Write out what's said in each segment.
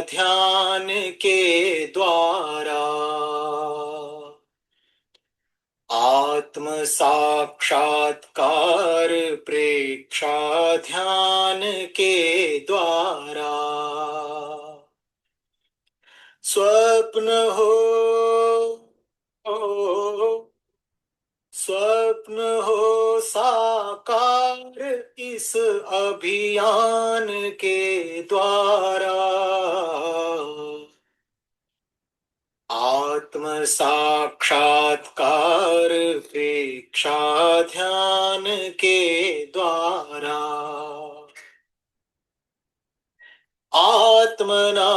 ध्यान के द्वारा आत्म साक्षात्कार प्रेक्षा ध्यान के द्वारा स्वप्न स्वप्न हो साकार इस अभियान के द्वारा आत्म साक्षात्कार प्रेक्षा ध्यान के द्वारा आत्मना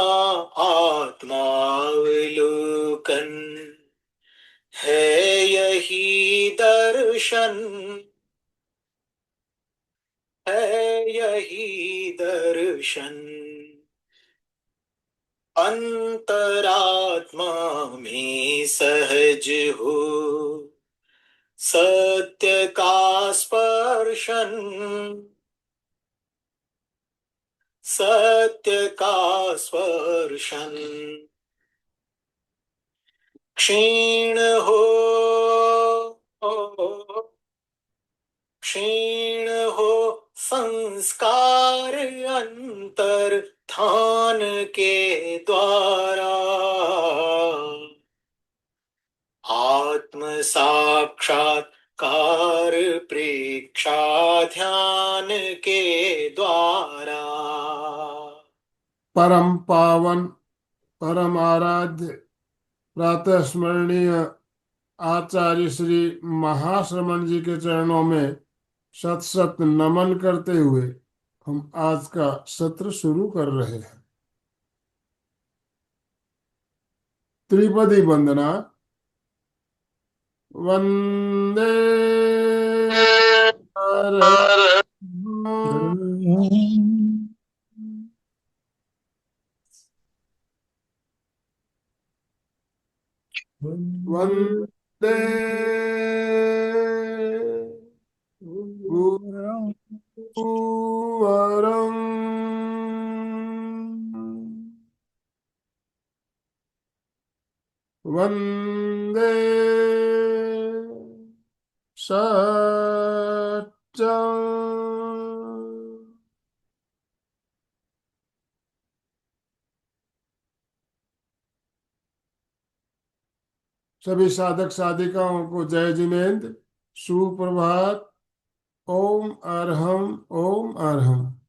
आत्मावलोकन है यही दर्शन है यही दर्शन अंतरात्मा में सहज हो सत्य का स्पर्शन सत्य का स्पर्शन क्षीण हो क्षीण हो संस्कार अंतर ध्यान के द्वारा आत्म साक्षात्कार प्रेक्षा ध्यान के द्वारा परम पावन परम आराध्य प्रातः स्मरणीय आचार्य श्री महाश्रमण जी के चरणों में शत शत नमन करते हुए हम आज का सत्र शुरू कर रहे हैं। त्रिपदी वंदना। वंदे वंदे गुरुवरं वंदे सत्यम्। सभी साधक साधिकाओं को जय जिनेन्द्र, सुप्रभात। ओम अरहम ओम अरहम।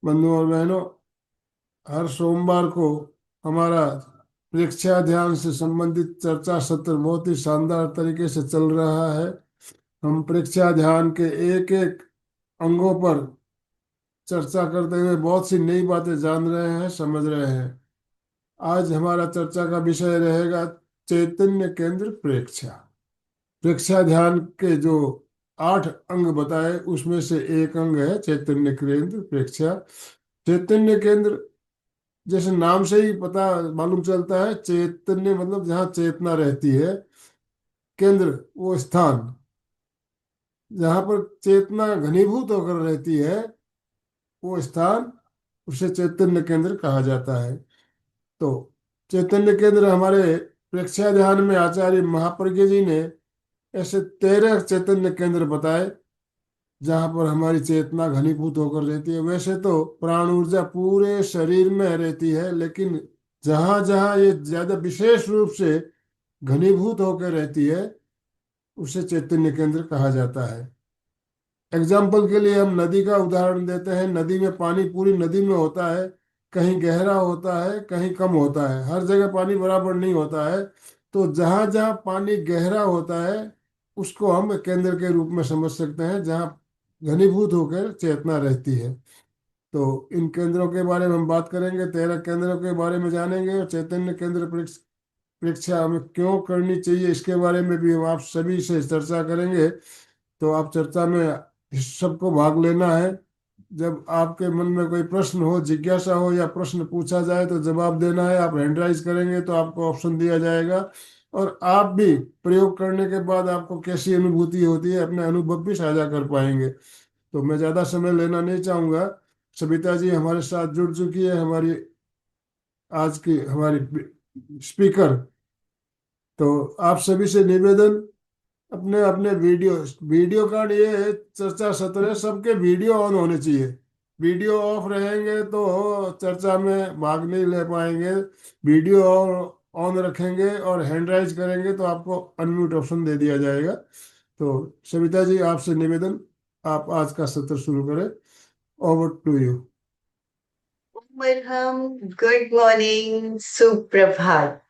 बंधुओं और बहनों, हर सोमवार को हमारा परीक्षा ध्यान से संबंधित चर्चा सत्र बहुत ही शानदार तरीके से चल रहा है। हम परीक्षा ध्यान के एक एक अंगों पर चर्चा करते हुए बहुत सी नई बातें जान रहे हैं, समझ रहे हैं। आज हमारा चर्चा का विषय रहेगा चैतन्य केंद्र प्रेक्षा। प्रेक्षा ध्यान के जो 8 अंग बताए उसमें से एक अंग है चैतन्य केंद्र प्रेक्षा। चैतन्य केंद्र जैसे नाम से ही पता मालूम चलता है, चैतन्य मतलब जहाँ चेतना रहती है, केंद्र वो स्थान जहाँ पर चेतना घनीभूत होकर रहती है, वो स्थान उसे चैतन्य केंद्र कहा जाता है। तो चैतन्य केंद्र हमारे प्रेक्षा ध्यान में आचार्य महाप्रज्ञ जी ने ऐसे 13 चैतन्य केंद्र बताए जहाँ पर हमारी चेतना घनीभूत होकर रहती है। वैसे तो प्राण ऊर्जा पूरे शरीर में रहती है, लेकिन जहाँ जहाँ ये ज्यादा विशेष रूप से घनीभूत होकर रहती है उसे चैतन्य केंद्र कहा जाता है। एग्जाम्पल के लिए हम नदी का उदाहरण देते हैं। नदी में पानी पूरी नदी में होता है, कहीं गहरा होता है कहीं कम होता है, हर जगह पानी बराबर नहीं होता है। तो जहाँ जहाँ पानी गहरा होता है उसको हम केंद्र के रूप में समझ सकते हैं, जहाँ घनीभूत होकर चेतना रहती है। तो इन केंद्रों के बारे में हम बात करेंगे, 13 केंद्रों के बारे में जानेंगे, और चैतन्य केंद्र परीक्षा हमें क्यों करनी चाहिए इसके बारे में भी हम आप सभी से चर्चा करेंगे। तो आप चर्चा में सबको भाग लेना है। जब आपके मन में कोई प्रश्न हो, जिज्ञासा हो या प्रश्न पूछा जाए तो जवाब देना है। आप हैंड राइज करेंगे तो आपको ऑप्शन दिया जाएगा, और आप भी प्रयोग करने के बाद आपको कैसी अनुभूति होती है अपने अनुभव भी साझा कर पाएंगे। तो मैं ज्यादा समय लेना नहीं चाहूंगा। सविता जी हमारे साथ जुड़ चुकी है, हमारी आज की हमारी स्पीकर। तो आप सभी से निवेदन, अपने अपने वीडियो, वीडियो का ये है, चर्चा सत्र है, सबके वीडियो ऑन होने चाहिए। वीडियो ऑफ रहेंगे तो चर्चा में भाग नहीं ले पाएंगे। वीडियो ऑन रखेंगे और हैंड राइज करेंगे तो आपको अनम्यूट ऑप्शन दे दिया जाएगा। तो सविता जी आपसे निवेदन, आप आज का सत्र शुरू करें। Over to you. मरहम, गुड मॉर्निंग, सुप्रभात।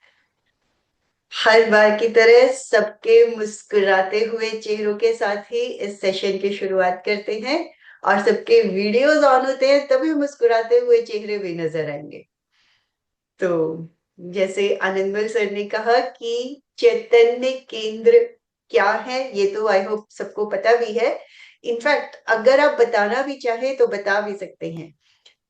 हर बार की तरह सबके मुस्कुराते हुए चेहरों के साथ ही इस सेशन की शुरुआत करते हैं, और सबके वीडियोस ऑन होते हैं तभी मुस्कुराते हुए चेहरे भी नजर आएंगे। तो जैसे आनंदमल सर ने कहा कि चैतन्य केंद्र क्या है, ये तो आई होप सबको पता भी है। इनफैक्ट अगर आप बताना भी चाहे तो बता भी सकते हैं।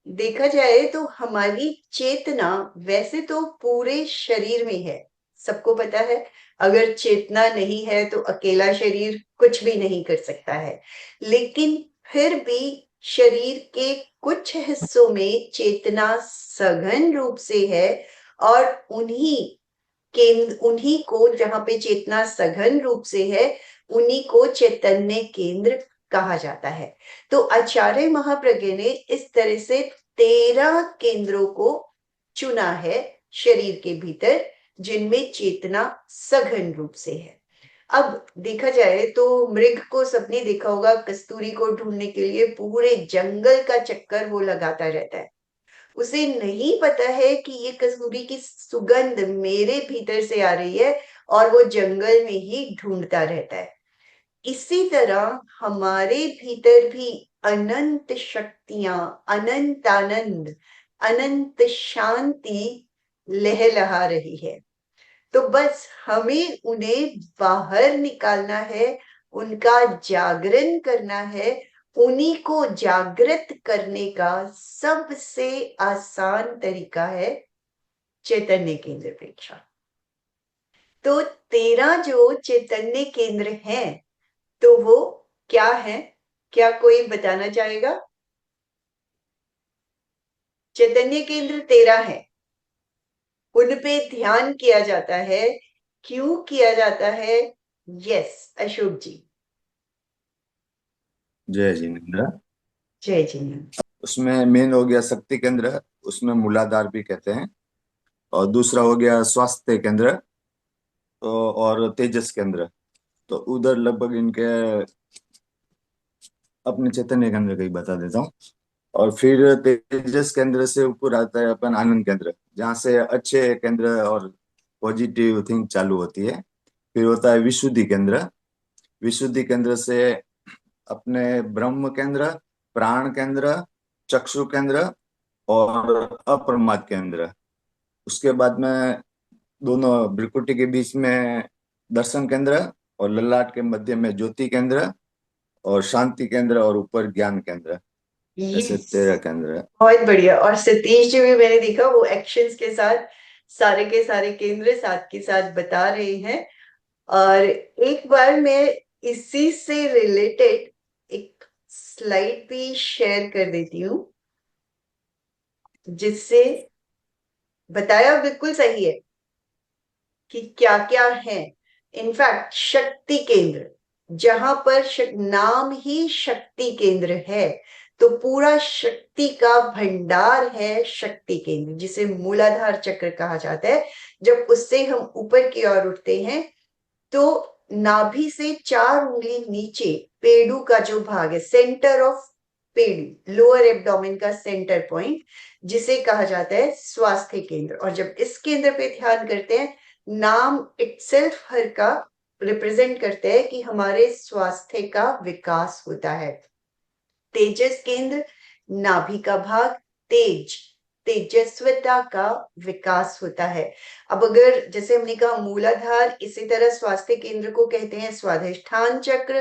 देखा जाए तो हमारी चेतना वैसे तो पूरे शरीर में है, सबको पता है। अगर चेतना नहीं है तो अकेला शरीर कुछ भी नहीं कर सकता है। लेकिन फिर भी शरीर के कुछ हिस्सों में चेतना सघन रूप से है, और उन्हीं को, जहां पे चेतना सघन रूप से है, उन्हीं को चैतन्य केंद्र कहा जाता है। तो आचार्य महाप्रज्ञ ने इस तरह से 13 केंद्रों को चुना है शरीर के भीतर, जिनमें चेतना सघन रूप से है। अब देखा जाए तो मृग को सबने देखा होगा, कस्तूरी को ढूंढने के लिए पूरे जंगल का चक्कर वो लगाता रहता है। उसे नहीं पता है कि ये कस्तूरी की सुगंध मेरे भीतर से आ रही है, और वो जंगल में ही ढूंढता रहता है। इसी तरह हमारे भीतर भी अनंत शक्तियां, अनंत आनंद, अनंत शांति लहलहा रही है। तो बस हमें उन्हें बाहर निकालना है, उनका जागरण करना है। उन्हीं को जागृत करने का सबसे आसान तरीका है चैतन्य केंद्र प्रेक्षा। तो 13 जो चैतन्य केंद्र हैं, तो वो क्या है? क्या कोई बताना चाहेगा? चैतन्य केंद्र 13 है, उन पे ध्यान किया जाता है। क्यों किया जाता है? यस, अशोक जी। जय जिनेन्द्र। जय जिनेन्द्र। उसमें मेन हो गया शक्ति केंद्र, उसमें मूलाधार भी कहते हैं। और दूसरा हो गया स्वास्थ्य केंद्र, और तेजस केंद्र। तो उधर लगभग इनके अपने चैतन्य केंद्र का ही बता देता हूँ। और फिर तेजस केंद्र से ऊपर आता है अपन आनंद केंद्र, जहाँ से अच्छे केंद्र और पॉजिटिव थिंक चालू होती है। फिर होता है विशुद्धि केंद्र। विशुद्धि केंद्र से अपने ब्रह्म केंद्र, प्राण केंद्र, चक्षु केंद्र और अप्रमाद केंद्र। उसके बाद में दोनों भ्रुकुटी के बीच में दर्शन केंद्र, और ललाट के मध्य में ज्योति केंद्र, और शांति केंद्र, और ऊपर ज्ञान केंद्र। ऐसे यस, 13 केंद्र है। बहुत बढ़िया। और सतीश जी भी मैंने देखा वो एक्शंस के साथ सारे के सारे केंद्र साथ के साथ बता रहे हैं। और एक बार मैं इसी से रिलेटेड एक स्लाइड भी शेयर कर देती हूँ, जिससे बताया बिल्कुल सही है कि क्या क्या है। इनफैक्ट शक्ति केंद्र, जहां पर नाम ही शक्ति केंद्र है, तो पूरा शक्ति का भंडार है शक्ति केंद्र, जिसे मूलाधार चक्र कहा जाता है। जब उससे हम ऊपर की ओर उठते हैं तो नाभि से 4 उंगली नीचे पेडू का जो भाग है, सेंटर ऑफ पेडू, लोअर एब्डोमेन का सेंटर पॉइंट, जिसे कहा जाता है स्वास्थ्य केंद्र। और जब इस केंद्र पे ध्यान करते हैं, नाम इटसेल्फ हर का रिप्रेजेंट करते हैं कि हमारे स्वास्थ्य का विकास होता है। तेजस केंद्र, नाभि का भाग, तेजस्वता का विकास होता है। अब अगर जैसे हमने कहा मूलाधार, इसी तरह स्वास्थ्य केंद्र को कहते हैं स्वाधिष्ठान चक्र,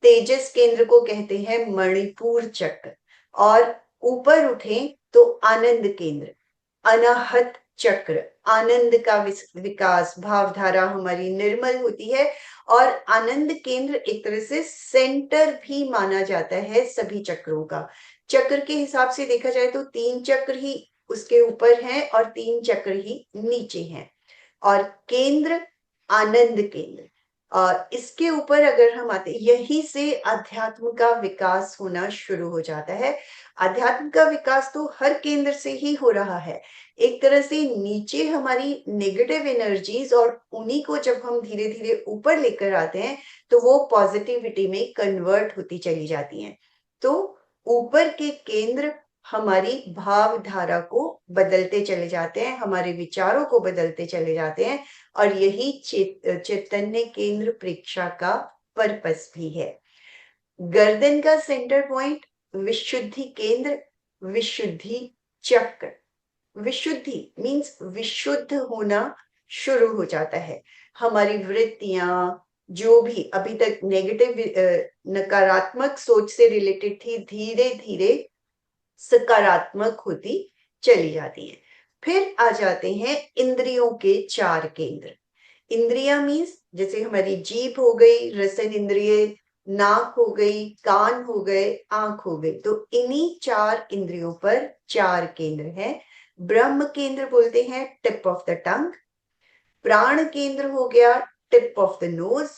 तेजस केंद्र को कहते हैं मणिपुर चक्र, और ऊपर उठे तो आनंद केंद्र, अनाहत चक्र, आनंद का विकास, भावधारा हमारी निर्मल होती है, और आनंद केंद्र एक तरह से सेंटर भी माना जाता है सभी चक्रों का। चक्र के हिसाब से देखा जाए तो 3 चक्र ही उसके ऊपर हैं और 3 चक्र ही नीचे हैं। और केंद्र आनंद केंद्र, और इसके ऊपर अगर हम आते, यही से अध्यात्म का विकास होना शुरू हो जाता है। अध्यात्म का विकास तो हर केंद्र से ही हो रहा है। एक तरह से नीचे हमारी नेगेटिव एनर्जीज, और उन्हीं को जब हम धीरे धीरे ऊपर लेकर आते हैं तो वो पॉजिटिविटी में कन्वर्ट होती चली जाती हैं। तो ऊपर के केंद्र हमारी भावधारा को बदलते चले जाते हैं, हमारे विचारों को बदलते चले जाते हैं, और यही चैतन्य केंद्र प्रेक्षा का पर्पस भी है। गर्दन का सेंटर पॉइंट विशुद्धि केंद्र, विशुद्धि चक्र। विशुद्धि मीन्स विशुद्ध होना शुरू हो जाता है। हमारी वृत्तियां जो भी अभी तक नेगेटिव नकारात्मक सोच से रिलेटेड थी, धीरे धीरे सकारात्मक होती चली जाती है। फिर आ जाते हैं इंद्रियों के 4 केंद्र। इंद्रिया मीन्स जैसे हमारी जीभ हो गई, रसन इंद्रिय, नाक हो गई, कान हो गए, आंख हो गई। तो इन्हीं 4 इंद्रियों पर 4 केंद्र हैं। ब्रह्म केंद्र बोलते हैं टिप ऑफ द टंग। प्राण केंद्र हो गया टिप ऑफ द नोज।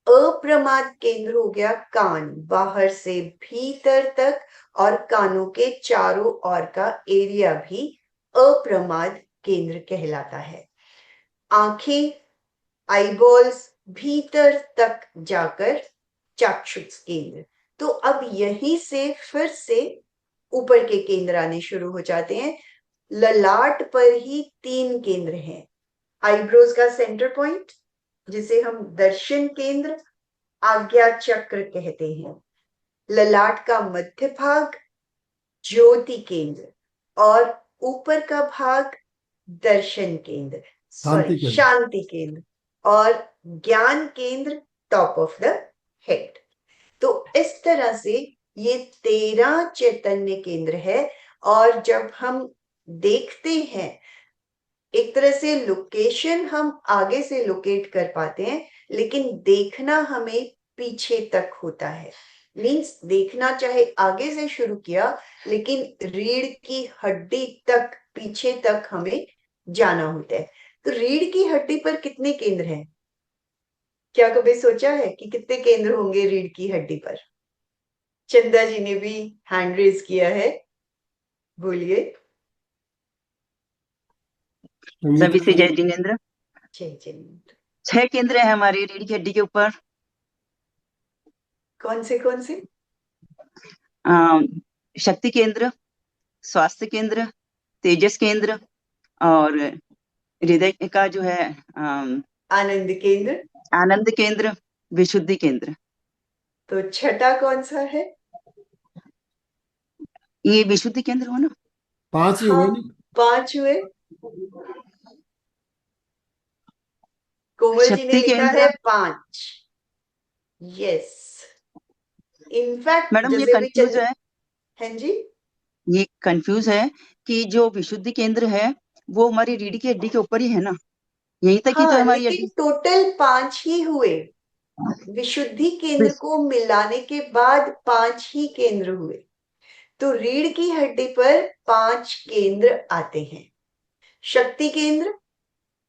अप्रमाद केंद्र हो गया कान, बाहर से भीतर तक, और कानों के चारों ओर का एरिया भी अप्रमाद केंद्र कहलाता है। आंखें, आईबॉल्स, भीतर तक जाकर चाक्षुष केंद्र। तो अब यहीं से फिर से ऊपर के केंद्र आने शुरू हो जाते हैं। ललाट पर ही 3 केंद्र हैं। आईब्रोज का सेंटर पॉइंट, जिसे हम दर्शन केंद्र, आज्ञा चक्र कहते हैं। ललाट का मध्य भाग ज्योति केंद्र, और ऊपर का भाग दर्शन केंद्र, शांति केंद्र। शांति केंद्र, और ज्ञान केंद्र टॉप ऑफ द हेड। तो इस तरह से ये 13 चैतन्य केंद्र है। और जब हम देखते हैं, एक तरह से लोकेशन हम आगे से लोकेट कर पाते हैं, लेकिन देखना हमें पीछे तक होता है। मीन्स देखना चाहे आगे से शुरू किया, लेकिन रीढ़ की हड्डी तक, पीछे तक हमें जाना होता है। तो रीढ़ की हड्डी पर कितने केंद्र हैं? क्या कभी सोचा है कि कितने केंद्र होंगे रीढ़ की हड्डी पर? चंदा जी ने भी हैंड रेज किया है, बोलिए। सभी से जय जिनेन्द्र। जय जिनेन्द्र। 6 केंद्र है हमारी रीढ़ की हड्डी के ऊपर। कौन से? शक्ति केंद्र, स्वास्थ्य केंद्र, तेजस केंद्र, और हृदय का जो है आनंद केंद्र, आनंद केंद्र, विशुद्धि केंद्र। तो छठा कौन सा है? ये विशुद्धि केंद्र हो ना? 5 ही हुए हाँ, ना? 5 हुए। कोमल जी ने शक्ति लिखा केंद्र। है 5। यस, इनफैक्ट मैडम ये जैसे भी कंफ्यूज है, हैं जी। ये कंफ्यूज है कि जो विशुद्धि केंद्र है वो हमारी रीढ़ की हड्डी के ऊपर ही है ना? यहीं तक ही तो हाँ, हमारी लेकिन हड्डी। टोटल 5 ही हुए। विशुद्धि केंद्र को मिलाने के बाद 5 ही केंद्र हुए। तो रीढ़ की हड्डी पर 5 केंद्र आते हैं। शक्ति केंद्र,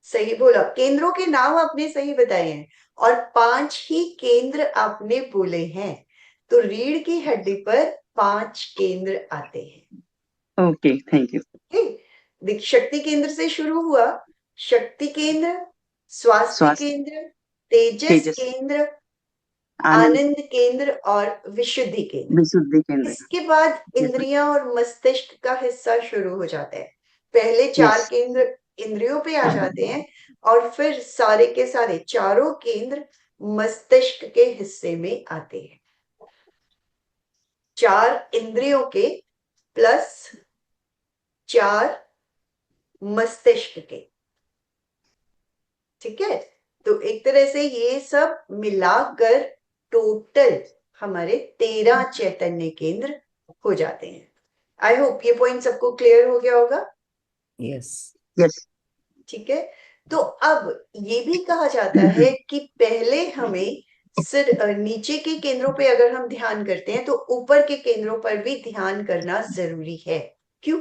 सही बोला, केंद्रों के नाम आपने सही बताए हैं, और 5 ही केंद्र आपने बोले हैं। तो रीढ़ की हड्डी पर 5 केंद्र आते हैं। Okay, thank you. देख, शक्ति केंद्र से शुरू हुआ। शक्ति केंद्र, स्वास्थ्य केंद्र, तेजस केंद्र, आनंद केंद्र, और विशुद्धि केंद्र। विशुद्धि केंद्र। इसके बाद इंद्रियां और मस्तिष्क का हिस्सा शुरू हो जाता है। पहले 4 केंद्र इंद्रियों पे आ जाते हैं, और फिर सारे के सारे चारों केंद्र मस्तिष्क के हिस्से में आते हैं। 4 इंद्रियों के प्लस 4 मस्तिष्क के, ठीक है। तो एक तरह से ये सब मिलाकर टोटल हमारे 13 चैतन्य केंद्र हो जाते हैं। आई होप ये पॉइंट सबको क्लियर हो गया होगा। यस। ठीक है। तो अब ये भी कहा जाता है कि पहले हमें सिर नीचे के केंद्रों पे अगर हम ध्यान करते हैं तो ऊपर के केंद्रों पर भी ध्यान करना जरूरी है। क्यों?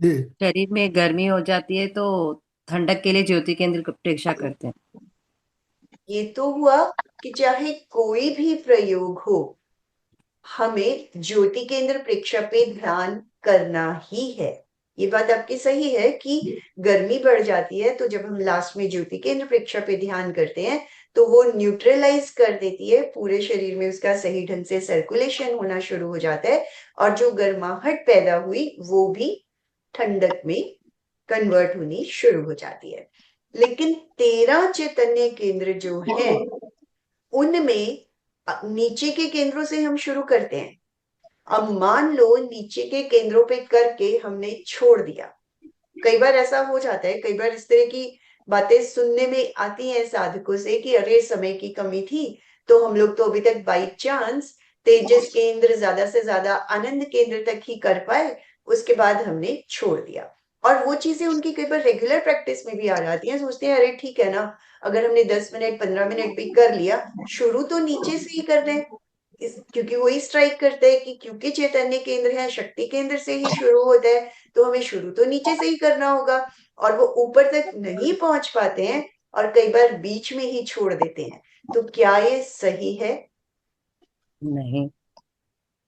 जी शरीर में गर्मी हो जाती है तो ठंडक के लिए ज्योति केंद्र की अपेक्षा करते हैं। ये तो हुआ कि चाहे कोई भी प्रयोग हो, हमें ज्योति केंद्र प्रेक्षा पे ध्यान करना ही है। ये बात आपकी सही है कि गर्मी बढ़ जाती है तो जब हम लास्ट में ज्योति केंद्र प्रेक्षा पे ध्यान करते हैं तो वो न्यूट्रलाइज कर देती है, पूरे शरीर में उसका सही ढंग से सर्कुलेशन होना शुरू हो जाता है और जो गर्माहट पैदा हुई वो भी ठंडक में कन्वर्ट होनी शुरू हो जाती है। लेकिन 13 चैतन्य केंद्र जो है उनमें नीचे के केंद्रों से हम शुरू करते हैं। अब मान लो नीचे के केंद्रों पे करके हमने छोड़ दिया। कई बार ऐसा हो जाता है, कई बार इस तरह की बातें सुनने में आती हैं साधकों से कि अरे समय की कमी थी तो हम लोग तो अभी तक बाई चांस तेजस केंद्र ज्यादा से ज्यादा आनंद केंद्र तक ही कर पाए, उसके बाद हमने छोड़ दिया। और वो चीजें उनकी कई बार रेगुलर प्रैक्टिस में भी आ जाती हैं। सोचते हैं अरे ठीक है ना, अगर हमने 10 मिनट 15 मिनट भी कर लिया, शुरू तो नीचे से ही कर लें। क्योंकि वही स्ट्राइक करते हैं कि क्योंकि चैतन्य केंद्र है, शक्ति केंद्र से ही शुरू होता है, तो हमें शुरू तो नीचे से ही करना होगा। और वो ऊपर तक नहीं पहुंच पाते हैं और कई बार बीच में ही छोड़ देते हैं। तो क्या ये सही है? नहीं,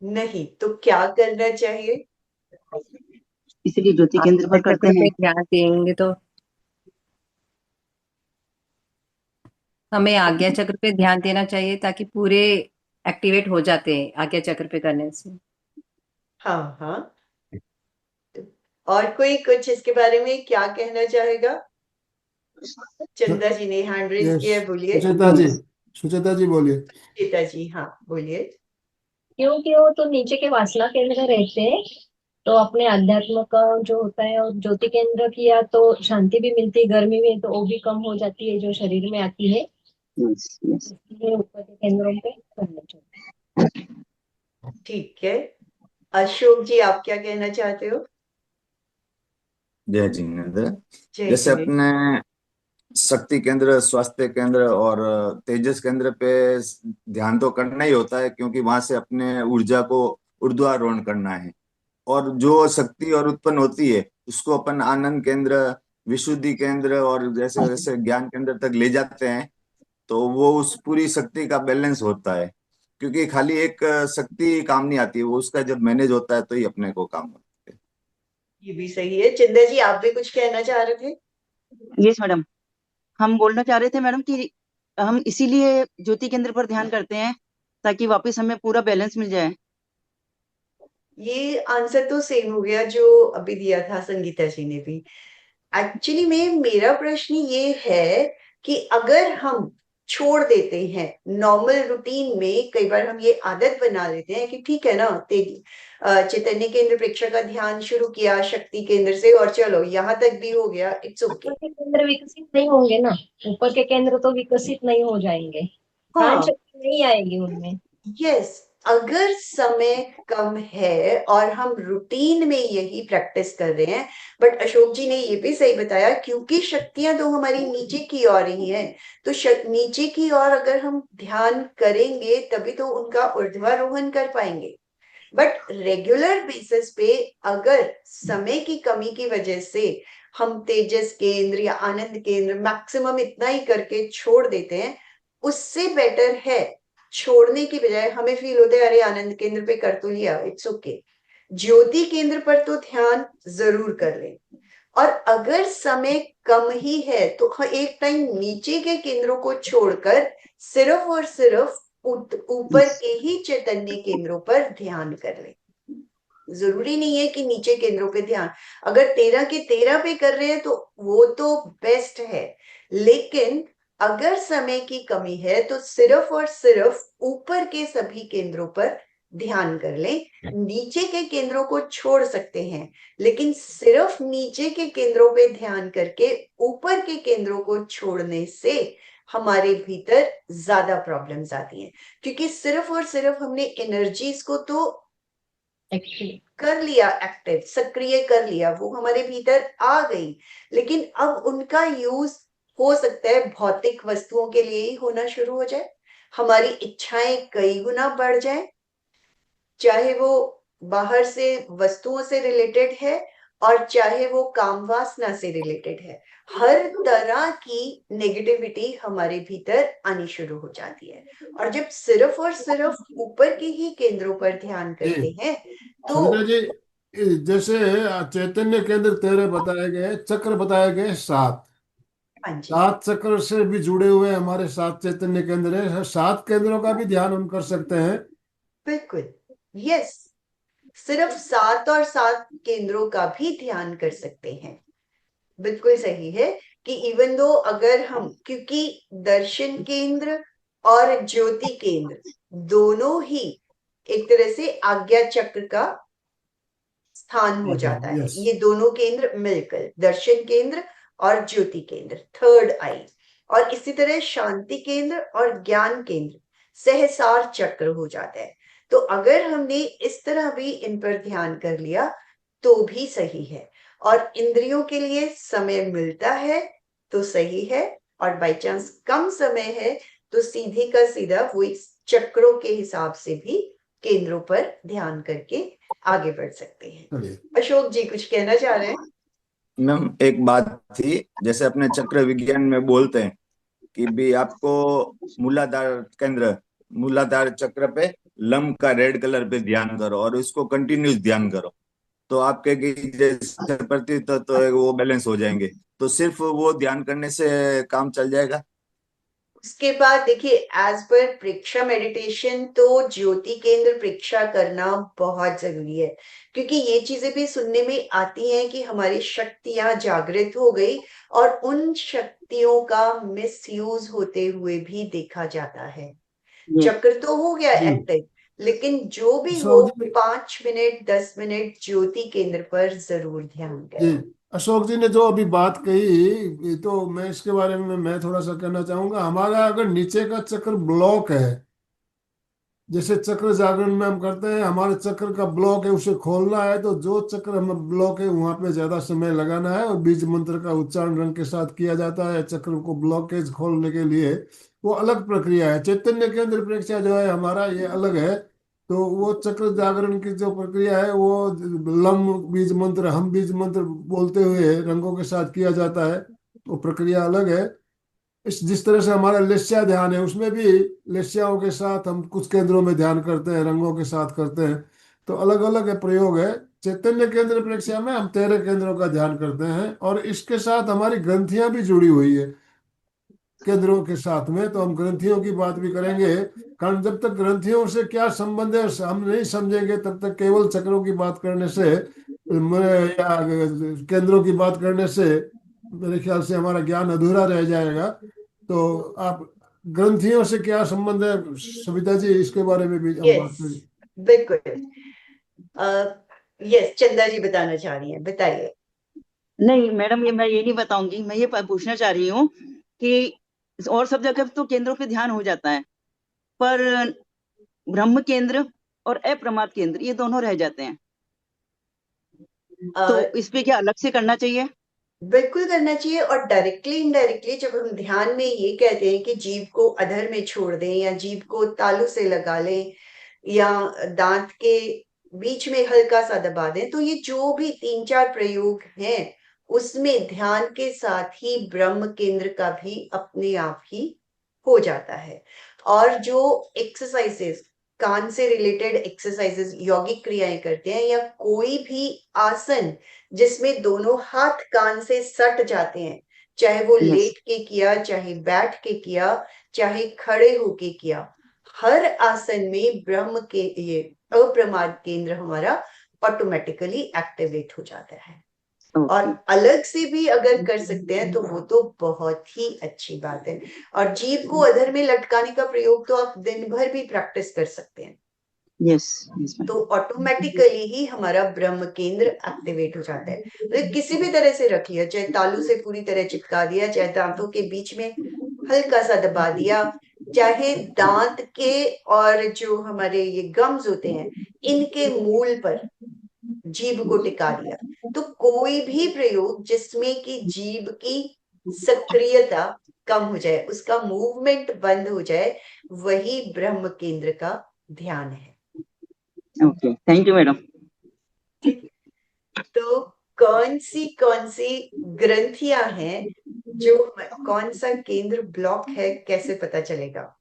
नहीं। तो क्या करना चाहिए? इसीलिए ज्योति केंद्र आज्ञा पर करते चक्र हैं। पे ध्यान देंगे तो हमें आज्ञा चक्र पे ध्यान देना चाहिए ताकि पूरे एक्टिवेट हो जाते हैं आज्ञा चक्र पे करने से। हाँ हाँ। और कोई कुछ इसके बारे में क्या कहना चाहेगा? चंदा जी ने हैंड रेज यस, किया है, बोलिए। सुचेता जी बोलिए। सीता जी, हाँ बोलिए। क्योंकि वो तो नीचे के वासना केंद्र रहते हैं, तो अपने अध्यात्म का जो होता है और ज्योति केंद्र किया तो शांति भी मिलती है, गर्मी में तो वो भी कम हो जाती है जो शरीर में आती है। Yes yes. इसलिए ऊपर के केंद्रों पे करना चाहिए। ठीक है। अशोक जी, आप क्या कहना चाहते हो? जय जिनेन्द्र। जय जैसे जिनेन्द्र। अपने शक्ति केंद्र, स्वास्थ्य केंद्र और तेजस केंद्र पे ध्यान तो करना ही होता है, क्योंकि वहां से अपने ऊर्जा को ऊर्ध्वारोहण करना है। और जो शक्ति और उत्पन्न होती है उसको अपन आनंद केंद्र, विशुद्धि केंद्र और जैसे जैसे ज्ञान केंद्र तक ले जाते हैं तो वो उस पूरी शक्ति का बैलेंस होता है। क्योंकि खाली एक शक्ति काम नहीं आती है, वो उसका जब मैनेज होता है तो ही अपने को काम होता है। ये भी सही है। चंदा जी, आप भी कुछ कहना चाह रहे थे? यस मैडम, हम बोलना चाह रहे थे मैडम कि हम इसीलिए ज्योति केंद्र पर ध्यान करते हैं ताकि वापस हमें पूरा बैलेंस मिल जाए। ये आंसर तो सेम हो गया जो अभी दिया था संगीता जी ने भी। एक्चुअली में मेरा प्रश्न ये है कि अगर हम छोड़ देते हैं नॉर्मल रूटीन में, कई बार हम ये आदत बना लेते हैं कि ठीक है ना, चैतन्य केंद्र प्रेक्षा का ध्यान शुरू किया शक्ति केंद्र से और चलो यहाँ तक भी हो गया, इट्स ओके। ऊपर के केंद्र विकसित नहीं होंगे ना, ऊपर के केंद्र तो विकसित नहीं हो जाएंगे, प्राण हाँ, शक्ति नहीं आएगी उनमें। यस। अगर समय कम है और हम रूटीन में यही प्रैक्टिस कर रहे हैं, बट अशोक जी ने ये भी सही बताया क्योंकि शक्तियां तो हमारी नीचे की ओर ही हैं, तो नीचे की ओर अगर हम ध्यान करेंगे तभी तो उनका ऊर्ध्वारोहण कर पाएंगे। बट रेगुलर बेसिस पे अगर समय की कमी की वजह से हम तेजस केंद्र या आनंद केंद्र मैक्सिमम इतना ही करके छोड़ देते हैं, उससे बेटर है छोड़ने की बजाय हमें फील होता है अरे आनंद केंद्र पे कर तो लिया, इट्स ओके, ज्योति केंद्र पर तो ध्यान जरूर कर लें। और अगर समय कम ही है तो एक टाइम नीचे के केंद्रों को छोड़कर सिर्फ और सिर्फ ऊपर के ही चैतन्य केंद्रों पर ध्यान कर लें। जरूरी नहीं है कि नीचे केंद्रों पे ध्यान, अगर 13 के 13 पे कर रहे हैं तो वो तो बेस्ट है। लेकिन अगर समय की कमी है तो सिर्फ और सिर्फ ऊपर के सभी केंद्रों पर ध्यान कर लें। नीचे के केंद्रों को छोड़ सकते हैं, लेकिन सिर्फ नीचे के केंद्रों पे ध्यान करके ऊपर के केंद्रों को छोड़ने से हमारे भीतर ज्यादा प्रॉब्लम्स आती हैं। क्योंकि सिर्फ और सिर्फ हमने एनर्जीज को तो एक्टिव। कर लिया, एक्टिव, सक्रिय कर लिया, वो हमारे भीतर आ गई, लेकिन अब उनका यूज हो सकता है भौतिक वस्तुओं के लिए ही होना शुरू हो जाए, हमारी इच्छाएं कई गुना बढ़ जाए, चाहे वो बाहर से वस्तुओं से रिलेटेड है और चाहे वो काम वासना से रिलेटेड है, हर तरह की नेगेटिविटी हमारे भीतर आनी शुरू हो जाती है। और जब सिर्फ और सिर्फ ऊपर के ही केंद्रों पर ध्यान करते जी हैं तो सविता जी, जैसे चैतन्य केंद्र 13 बताए गए, चक्र बताए गए 7, हाँ जी, 7 चक्र से भी जुड़े हुए हमारे 7 चैतन्य केंद्र है, 7 केंद्रों का भी ध्यान हम कर सकते हैं। बिल्कुल, यस, सिर्फ 7 और 7 केंद्रों का भी ध्यान कर सकते हैं। बिल्कुल सही है कि इवन दो अगर हम, क्योंकि दर्शन केंद्र और ज्योति केंद्र दोनों ही एक तरह से आज्ञा चक्र का स्थान हो जाता है, यस, ये दोनों केंद्र मिलकर दर्शन केंद्र और ज्योति केंद्र, थर्ड आई, और इसी तरह शांति केंद्र और ज्ञान केंद्र सहसार चक्र हो जाता है। तो अगर हमने इस तरह भी इन पर ध्यान कर लिया तो भी सही है, और इंद्रियों के लिए समय मिलता है तो सही है, और बाई चांस कम समय है तो सीधे का सीधा वो इस चक्रों के हिसाब से भी केंद्रों पर ध्यान करके आगे बढ़ सकते हैं। चलिए। अशोक जी कुछ कहना चाह रहे हैं? मैम एक बात थी, जैसे अपने चक्र विज्ञान में बोलते हैं कि भी आपको मूलाधार केंद्र, मूलाधार चक्र पे लंब का रेड कलर पे ध्यान करो और उसको कंटिन्यूस ध्यान करो, तो आपके की जैसे प्रतीत तो वो बैलेंस हो जाएंगे। तो सिर्फ वो ध्यान करने से काम चल जाएगा? उसके बाद देखिए, एज पर प्रेक्षा मेडिटेशन तो ज्योति केंद्र प्रेक्षा करना बहुत जरूरी है, क्योंकि ये चीजें भी सुनने में आती हैं कि हमारी शक्तियां जागृत हो गई और उन शक्तियों का मिसयूज होते हुए भी देखा जाता है। ये चक्र तो हो गया जी एक्टिव, लेकिन जो भी हो अशोक जी, 5 मिनट 10 मिनट ज्योति केंद्र पर जरूर ध्यान जी करें। अशोक जी ने जो अभी बात कही, तो मैं इसके बारे में मैं थोड़ा सा कहना चाहूंगा। हमारा अगर नीचे का चक्र ब्लॉक है, जैसे चक्र जागरण में हम करते हैं, हमारे चक्र का ब्लॉक है, उसे खोलना है, तो जो चक्र हम ब्लॉक है वहां पे ज्यादा समय लगाना है, और बीज मंत्र का उच्चारण रंग के साथ किया जाता है चक्र को ब्लॉकेज खोलने के लिए। वो अलग प्रक्रिया है। चैतन्य केंद्र प्रेक्षा जो है हमारा, ये अलग है। तो वो चक्र जागरण की जो प्रक्रिया है वो लम बीज मंत्र, हम बीज मंत्र बोलते हुए रंगों के साथ किया जाता है, वो प्रक्रिया अलग है। इस जिस तरह से हमारा लेस्या ध्यान है, उसमें भी लेस्याओं के साथ हम कुछ केंद्रों में ध्यान करते हैं, रंगों के साथ करते हैं। तो अलग अलग है प्रयोग है। चैतन्य केंद्र प्रेक्षा में हम 13 केंद्रों का ध्यान करते हैं, और इसके साथ हमारी ग्रंथियां भी जुड़ी हुई है केंद्रों के साथ में, तो हम ग्रंथियों की बात भी करेंगे। कारण जब तक ग्रंथियों से क्या संबंध है हम नहीं समझेंगे, तब तक केवल चक्रों की बात करने से या केंद्रों की बात करने से मेरे ख्याल से हमारा ज्ञान अधूरा रह जाएगा। तो आप ग्रंथियों से क्या संबंध है सविता जी, इसके बारे में भी हम बात यस, करें। बिल्कुल। यस, चंदा जी बताना चाह रही हैं, बताइए। नहीं मैडम, ये मैं ये नहीं बताऊंगी, मैं ये पूछना चाह रही हूँ कि और सब जगह तो केंद्रों पे ध्यान हो जाता है, पर ब्रह्म केंद्र और अप्रमाद केंद्र ये दोनों रह जाते हैं, तो अ, इस पे क्या अलग से करना चाहिए? बिल्कुल करना चाहिए, और डायरेक्टली इनडायरेक्टली जब हम ध्यान में ये कहते हैं कि जीभ को अधर में छोड़ दें या जीभ को तालू से लगा लें या दांत के बीच में हल्का सा दबा दें, तो ये जो भी 3 4 प्रयोग हैं उसमें ध्यान के साथ ही ब्रह्म केंद्र का भी अपने आप ही हो जाता है। और जो एक्सरसाइजेस, कान से रिलेटेड एक्सरसाइजेस, यौगिक क्रियाएं करते हैं, या कोई भी आसन जिसमें दोनों हाथ कान से सट जाते हैं, चाहे वो यस। लेट के किया, चाहे बैठ के किया, चाहे खड़े होके किया, हर आसन में ब्रह्म के ये अप्रमाद केंद्र हमारा ऑटोमेटिकली एक्टिवेट हो जाता है। और ओके। अलग से भी अगर कर सकते हैं तो वो तो बहुत ही अच्छी बात है। और जीभ को अधर में लटकाने का प्रयोग तो आप दिन भर भी प्रैक्टिस कर सकते हैं, यस यस तो मैडम। ऑटोमेटिकली ही हमारा ब्रह्म केंद्र एक्टिवेट हो जाता है। तो किसी भी तरह से रख लिया, चाहे तालू से पूरी तरह चिपका दिया, चाहे दांतों के बीच में हल्का सा दबा दिया, चाहे दांत के और जो हमारे ये गम्स होते हैं इनके मूल पर जीभ को टिका दिया। तो कोई भी प्रयोग जिसमें कि जीभ की सक्रियता कम हो जाए, उसका मूवमेंट बंद हो जाए, वही ब्रह्म केंद्र का ध्यान है। Okay, thank you madam. ठीक, तो कौन सी ग्रंथियां हैं जो, कौन सा केंद्र ब्लॉक है, कैसे पता चलेगा?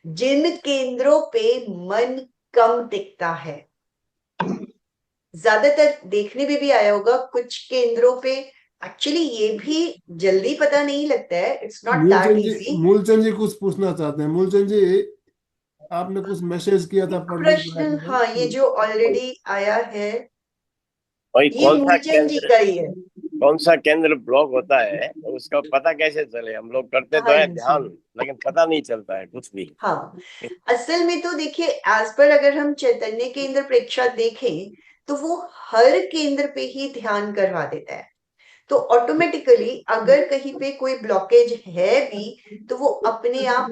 जिन केंद्रों पे मन कम टिकता है, ज्यादातर देखने में भी आया होगा, कुछ केंद्रों पे एक्चुअली ये भी जल्दी पता नहीं लगता है, it's not that easy. Moolchand ji कुछ पूछना चाहते हैं। मूलचंद जी, आपने कुछ मैसेज किया था पढ़ने के प्रश्न, बारे में। हाँ, ये जो ऑलरेडी आया है, भाई ये मूलचंद जी का ही है। कौन सा केंद्र ब्लॉक होता है तो उसका पता कैसे चले? हम लोग करते तो हाँ है जी, ध्यान, लेकिन पता नहीं चलता है कुछ भी। हाँ, असल में तो देखिए, एज पर अगर हम चैतन्य केंद्र प्रेक्षा देखें तो वो हर केंद्र पे ही ध्यान करवा देता है। तो ऑटोमेटिकली अगर कहीं पे कोई ब्लॉकेज है भी तो वो अपने आप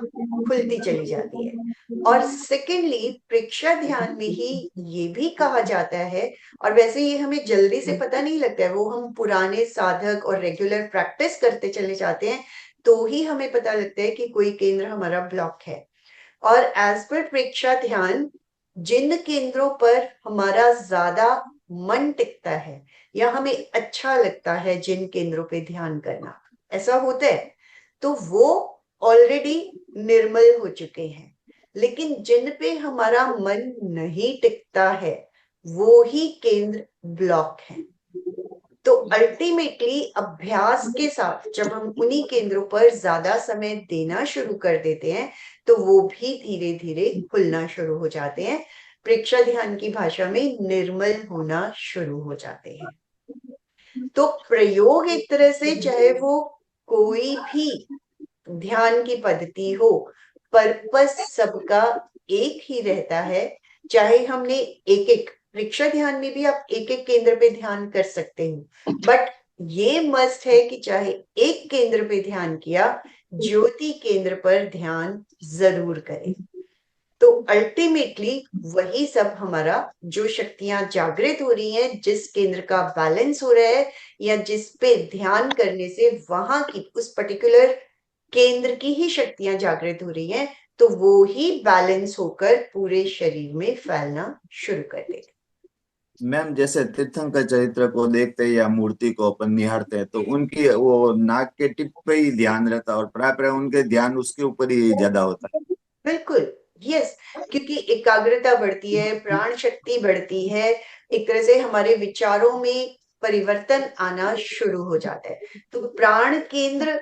खुलती चली जाती है। और सेकेंडली, प्रेक्षा ध्यान में ही ये भी कहा जाता है, और वैसे ये हमें जल्दी से पता नहीं लगता है, वो हम पुराने साधक और रेगुलर प्रैक्टिस करते चले जाते हैं तो ही हमें पता लगता है कि कोई केंद्र हमारा ब्लॉक है। और एज पर प्रेक्षा ध्यान, जिन केंद्रों पर हमारा ज्यादा मन टिकता है या हमें अच्छा लगता है जिन केंद्रों पे ध्यान करना, ऐसा होता है, तो वो ऑलरेडी निर्मल हो चुके हैं। लेकिन जिन पे हमारा मन नहीं टिकता है, वो ही केंद्र ब्लॉक है। तो अल्टीमेटली अभ्यास के साथ जब हम उन्हीं केंद्रों पर ज्यादा समय देना शुरू कर देते हैं तो वो भी धीरे धीरे खुलना शुरू हो जाते हैं, प्रेक्षा ध्यान की भाषा में निर्मल होना शुरू हो जाते हैं। तो प्रयोग एक तरह से, चाहे वो कोई भी ध्यान की पद्धति हो, पर्पस सबका एक ही रहता है। चाहे हमने एक एक परीक्षा ध्यान में भी आप एक एक केंद्र पे ध्यान कर सकते हो, बट ये मस्ट है कि चाहे एक केंद्र पे ध्यान किया, ज्योति केंद्र पर ध्यान जरूर करें। तो अल्टीमेटली वही सब हमारा, जो शक्तियां जागृत हो रही हैं, जिस केंद्र का बैलेंस हो रहा है या जिस पे ध्यान करने से वहां की उस पर्टिकुलर केंद्र की ही शक्तियां जागृत हो रही हैं, तो वो ही बैलेंस होकर पूरे शरीर में फैलना शुरू कर देगा। मैम, जैसे तीर्थंकर चरित्र को देखते हैं या मूर्ति को अपन निहारते हैं तो उनकी वो नाक के टिप पे ही ध्यान रहता है और प्राय प्राय उनके ध्यान उसके ऊपर ही ज्यादा होता है। बिल्कुल, यस, क्योंकि एकाग्रता बढ़ती है, प्राण शक्ति बढ़ती है, एक तरह से हमारे विचारों में परिवर्तन आना शुरू हो जाता है। तो प्राण केंद्र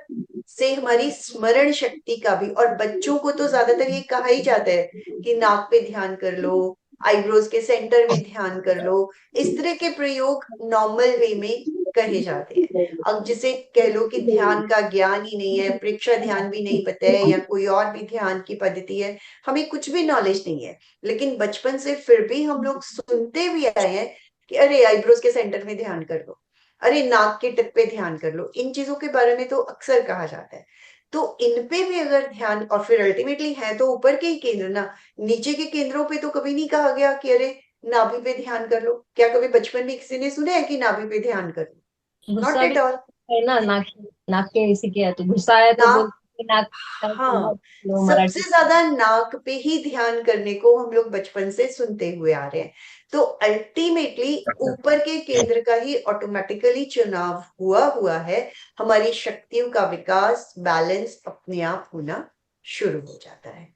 से हमारी स्मरण शक्ति का भी, और बच्चों को तो ज्यादातर ये कहा ही जाता है कि नाक पे ध्यान कर लो, आईब्रोज के सेंटर में ध्यान कर लो, इस तरह के प्रयोग नॉर्मल वे में कहे जाते हैं। अब जिसे कह लो कि ध्यान का ज्ञान ही नहीं है, प्रेक्षा ध्यान भी नहीं पता है, या कोई और भी ध्यान की पद्धति है, हमें कुछ भी नॉलेज नहीं है, लेकिन बचपन से फिर भी हम लोग सुनते भी आए हैं कि अरे आईब्रोज के सेंटर में ध्यान कर लो, अरे नाक के टिप पे ध्यान कर लो। इन चीजों के बारे में तो अक्सर कहा जाता है। तो इन पे भी अगर ध्यान, और फिर अल्टीमेटली है तो ऊपर के ही केंद्र ना, नीचे के केंद्रों पे तो कभी नहीं कहा गया कि अरे नाभि पे ध्यान कर लो। क्या कभी बचपन में किसी ने सुना है कि नाभि पे ध्यान कर लो? नॉट गुस्सा भी एट ऑल। है ना, नाक नाक के इसी किया तो गुस्सा आया तो नाक, बोलते नाक हाँ, लो सबसे मराठी। ज्यादा नाक पे ही ध्यान करने को हम लोग बचपन से सुनते हुए आ रहे हैं। तो अल्टीमेटली ऊपर के केंद्र का ही ऑटोमेटिकली चुनाव हुआ है, हमारी शक्तियों का विकास, बैलेंस अपने आप होना शुरू हो जाता है।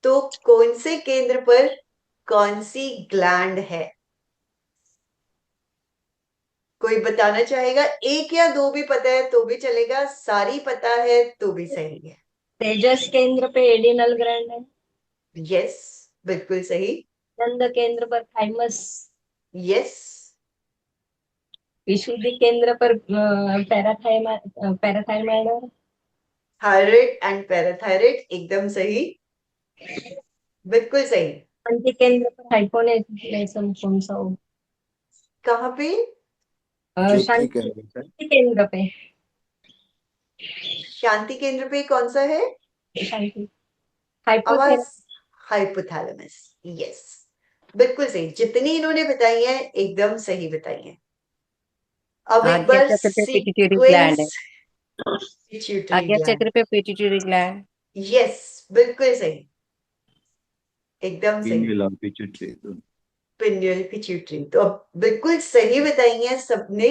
तो कौन से केंद्र पर कौन सी ग्लैंड है, कोई बताना चाहेगा? एक या दो भी पता है तो भी चलेगा, सारी पता है तो भी सही है। तेजस केंद्र पे एडिनल ग्लैंड है। यस, बिल्कुल सही। नंद केंद्र पर थाइमस। यस, विशुद्धि केंद्र पर पैराथाइमाइड। थायराइड एंड पैराथायराइड, एकदम सही, बिल्कुल सही। शांति केंद्र पर हाइपोनेसम कौन सा हो? कहाँ पे? ज्योति शांति केंद्र पे। केंद्र पे। शांति केंद्र पे कौन सा है? शांति आवाज, हाइपोथैलेमस। हाइपोथैलेमस। यस, बिल्कुल सही, जितनी इन्होंने बताई है एकदम सही बताई है। अब एक आज्ञा बार चक्र पे पिट्यूटरी ग्लैंड है। सीक्वेंस पिट्यूटरी आज्ञा ग्लैंड, चक्र पे पिट्यूटरी ग्लैंड। यस, बिल्कुल सही, एकदम सही। पिन्यूल और पिट्यूटरी पिन्यूल पिट्यूटरी, तो अब बिल्कुल सही बताई है सबने।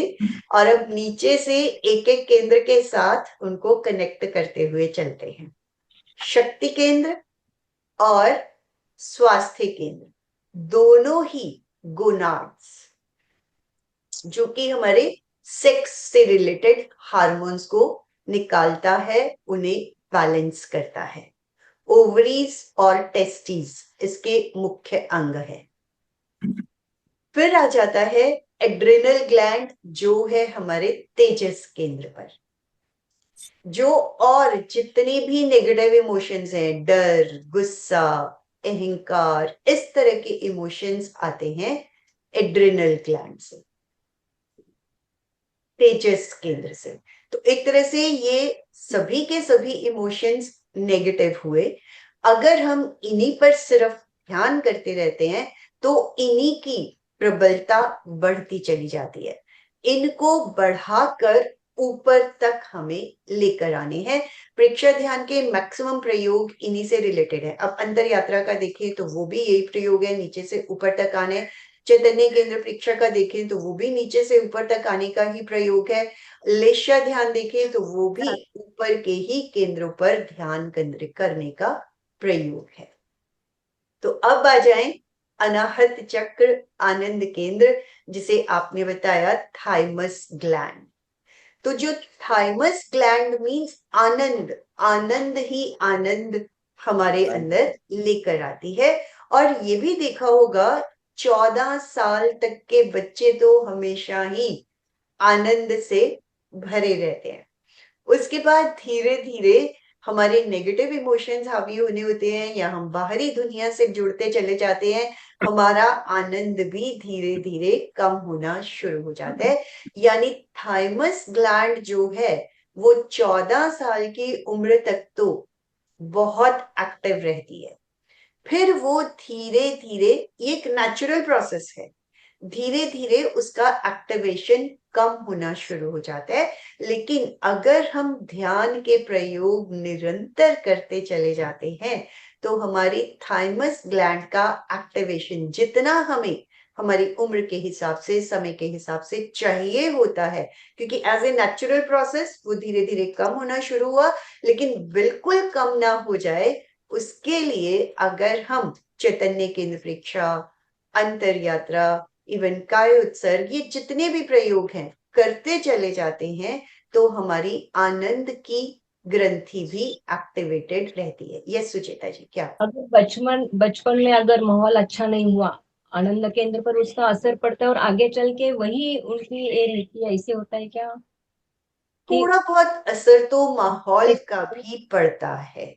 और अब नीचे से एक एक केंद्र के साथ उनको कनेक्ट करते हुए चलते हैं। शक्ति केंद्र और स्वास्थ्य केंद्र दोनों ही गोनाड्स, जो कि हमारे सेक्स से रिलेटेड हार्मोन्स को निकालता है, उन्हें बैलेंस करता है। ओवरीज और टेस्टिस इसके मुख्य अंग है। फिर आ जाता है एड्रिनल ग्लैंड, जो है हमारे तेजस केंद्र पर, जो और जितने भी नेगेटिव इमोशंस हैं, डर, गुस्सा, अहंकार, इस तरह के इमोशंस आते हैं एड्रिनल ग्लैंड से, तेजस केंद्र से। तो एक तरह से ये सभी के सभी इमोशंस नेगेटिव हुए। अगर हम इन्हीं पर सिर्फ ध्यान करते रहते हैं तो इन्हीं की प्रबलता बढ़ती चली जाती है। इनको बढ़ाकर ऊपर तक हमें लेकर आने हैं। परीक्षा ध्यान के मैक्सिमम प्रयोग इन्हीं से रिलेटेड है। अब अंतर यात्रा का देखें तो वो भी यही प्रयोग है, नीचे से ऊपर तक आने। चैतन्य केंद्र परीक्षा का देखें तो वो भी नीचे से ऊपर तक आने का ही प्रयोग है। लेशा ध्यान देखें तो वो भी ऊपर के ही केंद्रों पर ध्यान केंद्रित करने का प्रयोग है। तो अब आ जाएं अनाहत चक्र, आनंद केंद्र, जिसे आपने बताया थाइमस ग्लैंड। तो जो थाइमस ग्लैंड मीन्स आनंद, आनंद ही आनंद हमारे अंदर लेकर आती है। और ये भी देखा होगा 14 साल तक के बच्चे तो हमेशा ही आनंद से भरे रहते हैं। उसके बाद धीरे धीरे हमारे नेगेटिव इमोशंस हावी होने होते हैं, या हम बाहरी दुनिया से जुड़ते चले जाते हैं, हमारा आनंद भी धीरे धीरे कम होना शुरू हो जाता है। यानी थाइमस ग्लैंड जो है वो 14 साल की उम्र तक तो बहुत एक्टिव रहती है। फिर वो धीरे धीरे, ये एक नेचुरल प्रोसेस है, धीरे धीरे उसका एक्टिवेशन कम होना शुरू हो जाता है। लेकिन अगर हम ध्यान के प्रयोग निरंतर करते चले जाते हैं तो हमारी थाइमस ग्लैंड का एक्टिवेशन जितना हमें हमारी उम्र के हिसाब से, समय के हिसाब से चाहिए होता है, क्योंकि एज ए नेचुरल प्रोसेस वो धीरे धीरे कम होना शुरू हुआ, लेकिन बिल्कुल कम ना हो जाए उसके लिए अगर हम चैतन्य केंद्र परीक्षा, अंतर यात्रा, इवन काय उत्सर्ग, ये जितने भी प्रयोग हैं करते चले जाते हैं तो हमारी आनंद की ग्रंथि भी एक्टिवेटेड रहती है। यस सुचेता जी, क्या? अगर बचपन में अगर माहौल अच्छा नहीं हुआ आनंद केंद्र पर, उसका असर पड़ता है और आगे चल के वही उनकी ये रहती है, ऐसे होता है क्या? थोड़ा बहुत असर तो माहौल का भी पड़ता है,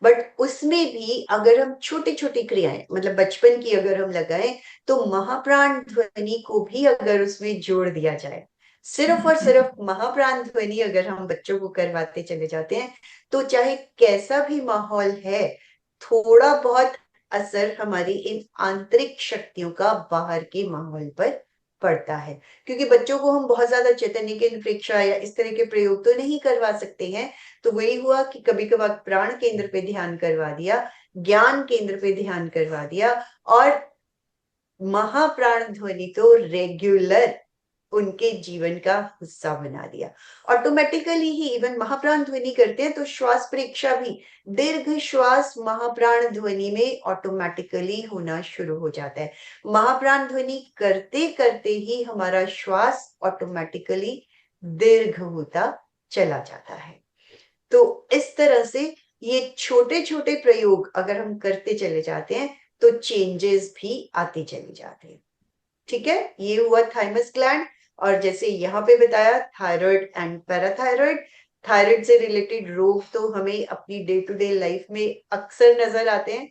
बट उसमें भी अगर हम छोटी छोटी क्रियाएं, मतलब बचपन की अगर हम लगाएं तो महाप्राण ध्वनि को भी अगर उसमें जोड़ दिया जाए, सिर्फ और सिर्फ महाप्राण ध्वनि अगर हम बच्चों को करवाते चले जाते हैं तो चाहे कैसा भी माहौल है, थोड़ा बहुत असर हमारी इन आंतरिक शक्तियों का बाहर के माहौल पर पड़ता है। क्योंकि बच्चों को हम बहुत ज्यादा चैतन्य केंद्र परीक्षा या इस तरह के प्रयोग तो नहीं करवा सकते हैं, तो वही हुआ कि कभी कभार प्राण केंद्र पे ध्यान करवा दिया, ज्ञान केंद्र पे ध्यान करवा दिया, और महाप्राण ध्वनि तो रेगुलर उनके जीवन का हिस्सा बना दिया। ऑटोमेटिकली ही इवन महाप्राण ध्वनि करते हैं तो श्वास परीक्षा भी दीर्घ श्वास महाप्राण ध्वनि में ऑटोमेटिकली होना शुरू हो जाता है। महाप्राण ध्वनि करते करते ही हमारा श्वास ऑटोमेटिकली दीर्घ होता चला जाता है। तो इस तरह से ये छोटे छोटे प्रयोग अगर हम करते चले जाते हैं तो चेंजेस भी आते चले जाते हैं। ठीक है, ये हुआ थाइमस ग्लैंड। और जैसे यहाँ पे बताया थायराइड एंड पैराथायराइड, थायराइड से रिलेटेड रोग तो हमें अपनी डे टू डे लाइफ में अक्सर नजर आते हैं।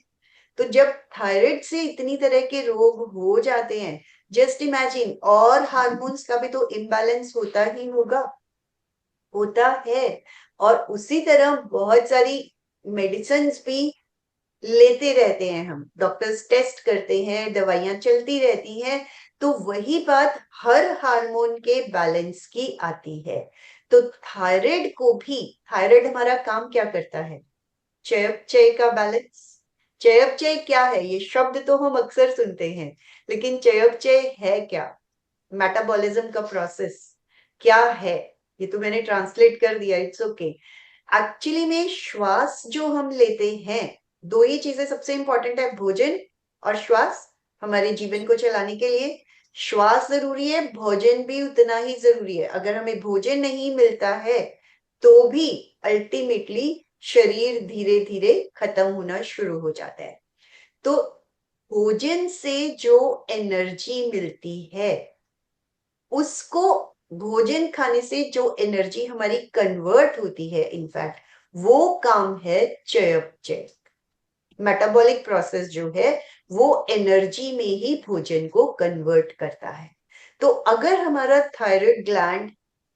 तो जब थायराइड से इतनी तरह के रोग हो जाते हैं, जस्ट इमेजिन और हार्मोन्स का भी तो इम्बैलेंस होता ही होता है। और उसी तरह बहुत सारी मेडिसिन भी लेते रहते हैं, हम डॉक्टर्स टेस्ट करते हैं, दवाइयां चलती रहती हैं, तो वही बात हर हार्मोन के बैलेंस की आती है। तो थायराइड को भी, थायराइड हमारा काम क्या करता है? चयापचय का बैलेंस। चयापचय क्या है? ये शब्द तो हम अक्सर सुनते हैं, लेकिन चयापचय है क्या? मेटाबॉलिज्म का प्रोसेस क्या है? ये तो मैंने ट्रांसलेट कर दिया, इट्स ओके। एक्चुअली में श्वास जो हम लेते हैं, दो ही चीजें सबसे इंपॉर्टेंट है, भोजन और श्वास। हमारे जीवन को चलाने के लिए श्वास जरूरी है, भोजन भी उतना ही जरूरी है। अगर हमें भोजन नहीं मिलता है तो भी अल्टीमेटली शरीर धीरे धीरे खत्म होना शुरू हो जाता है। तो भोजन से जो एनर्जी मिलती है, उसको, भोजन खाने से जो एनर्जी हमारी कन्वर्ट होती है, इनफैक्ट वो काम है चयापचय। मेटाबॉलिक प्रोसेस जो है वो एनर्जी में ही भोजन को कन्वर्ट करता है। तो अगर हमारा थायराइड ग्लैंड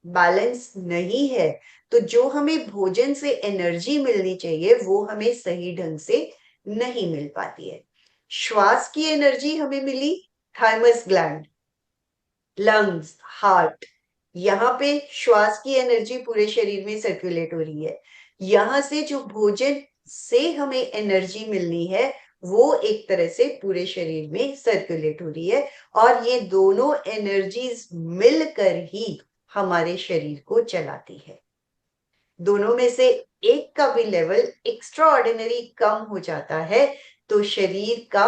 बैलेंस नहीं है, तो जो हमें भोजन से एनर्जी मिलनी चाहिए वो हमें सही ढंग से नहीं मिल पाती है। श्वास की एनर्जी हमें मिली थाइमस ग्लैंड, लंग्स, हार्ट, यहाँ पे श्वास की एनर्जी पूरे शरीर में सर्कुलेट हो रही है। यहाँ से जो भोजन से हमें एनर्जी मिलनी है वो एक तरह से पूरे शरीर में सर्कुलेट हो रही है, और ये दोनों एनर्जीज मिलकर ही हमारे शरीर को चलाती है। दोनों में से एक का भी लेवल एक्स्ट्रा ऑर्डिनरी कम हो जाता है तो शरीर का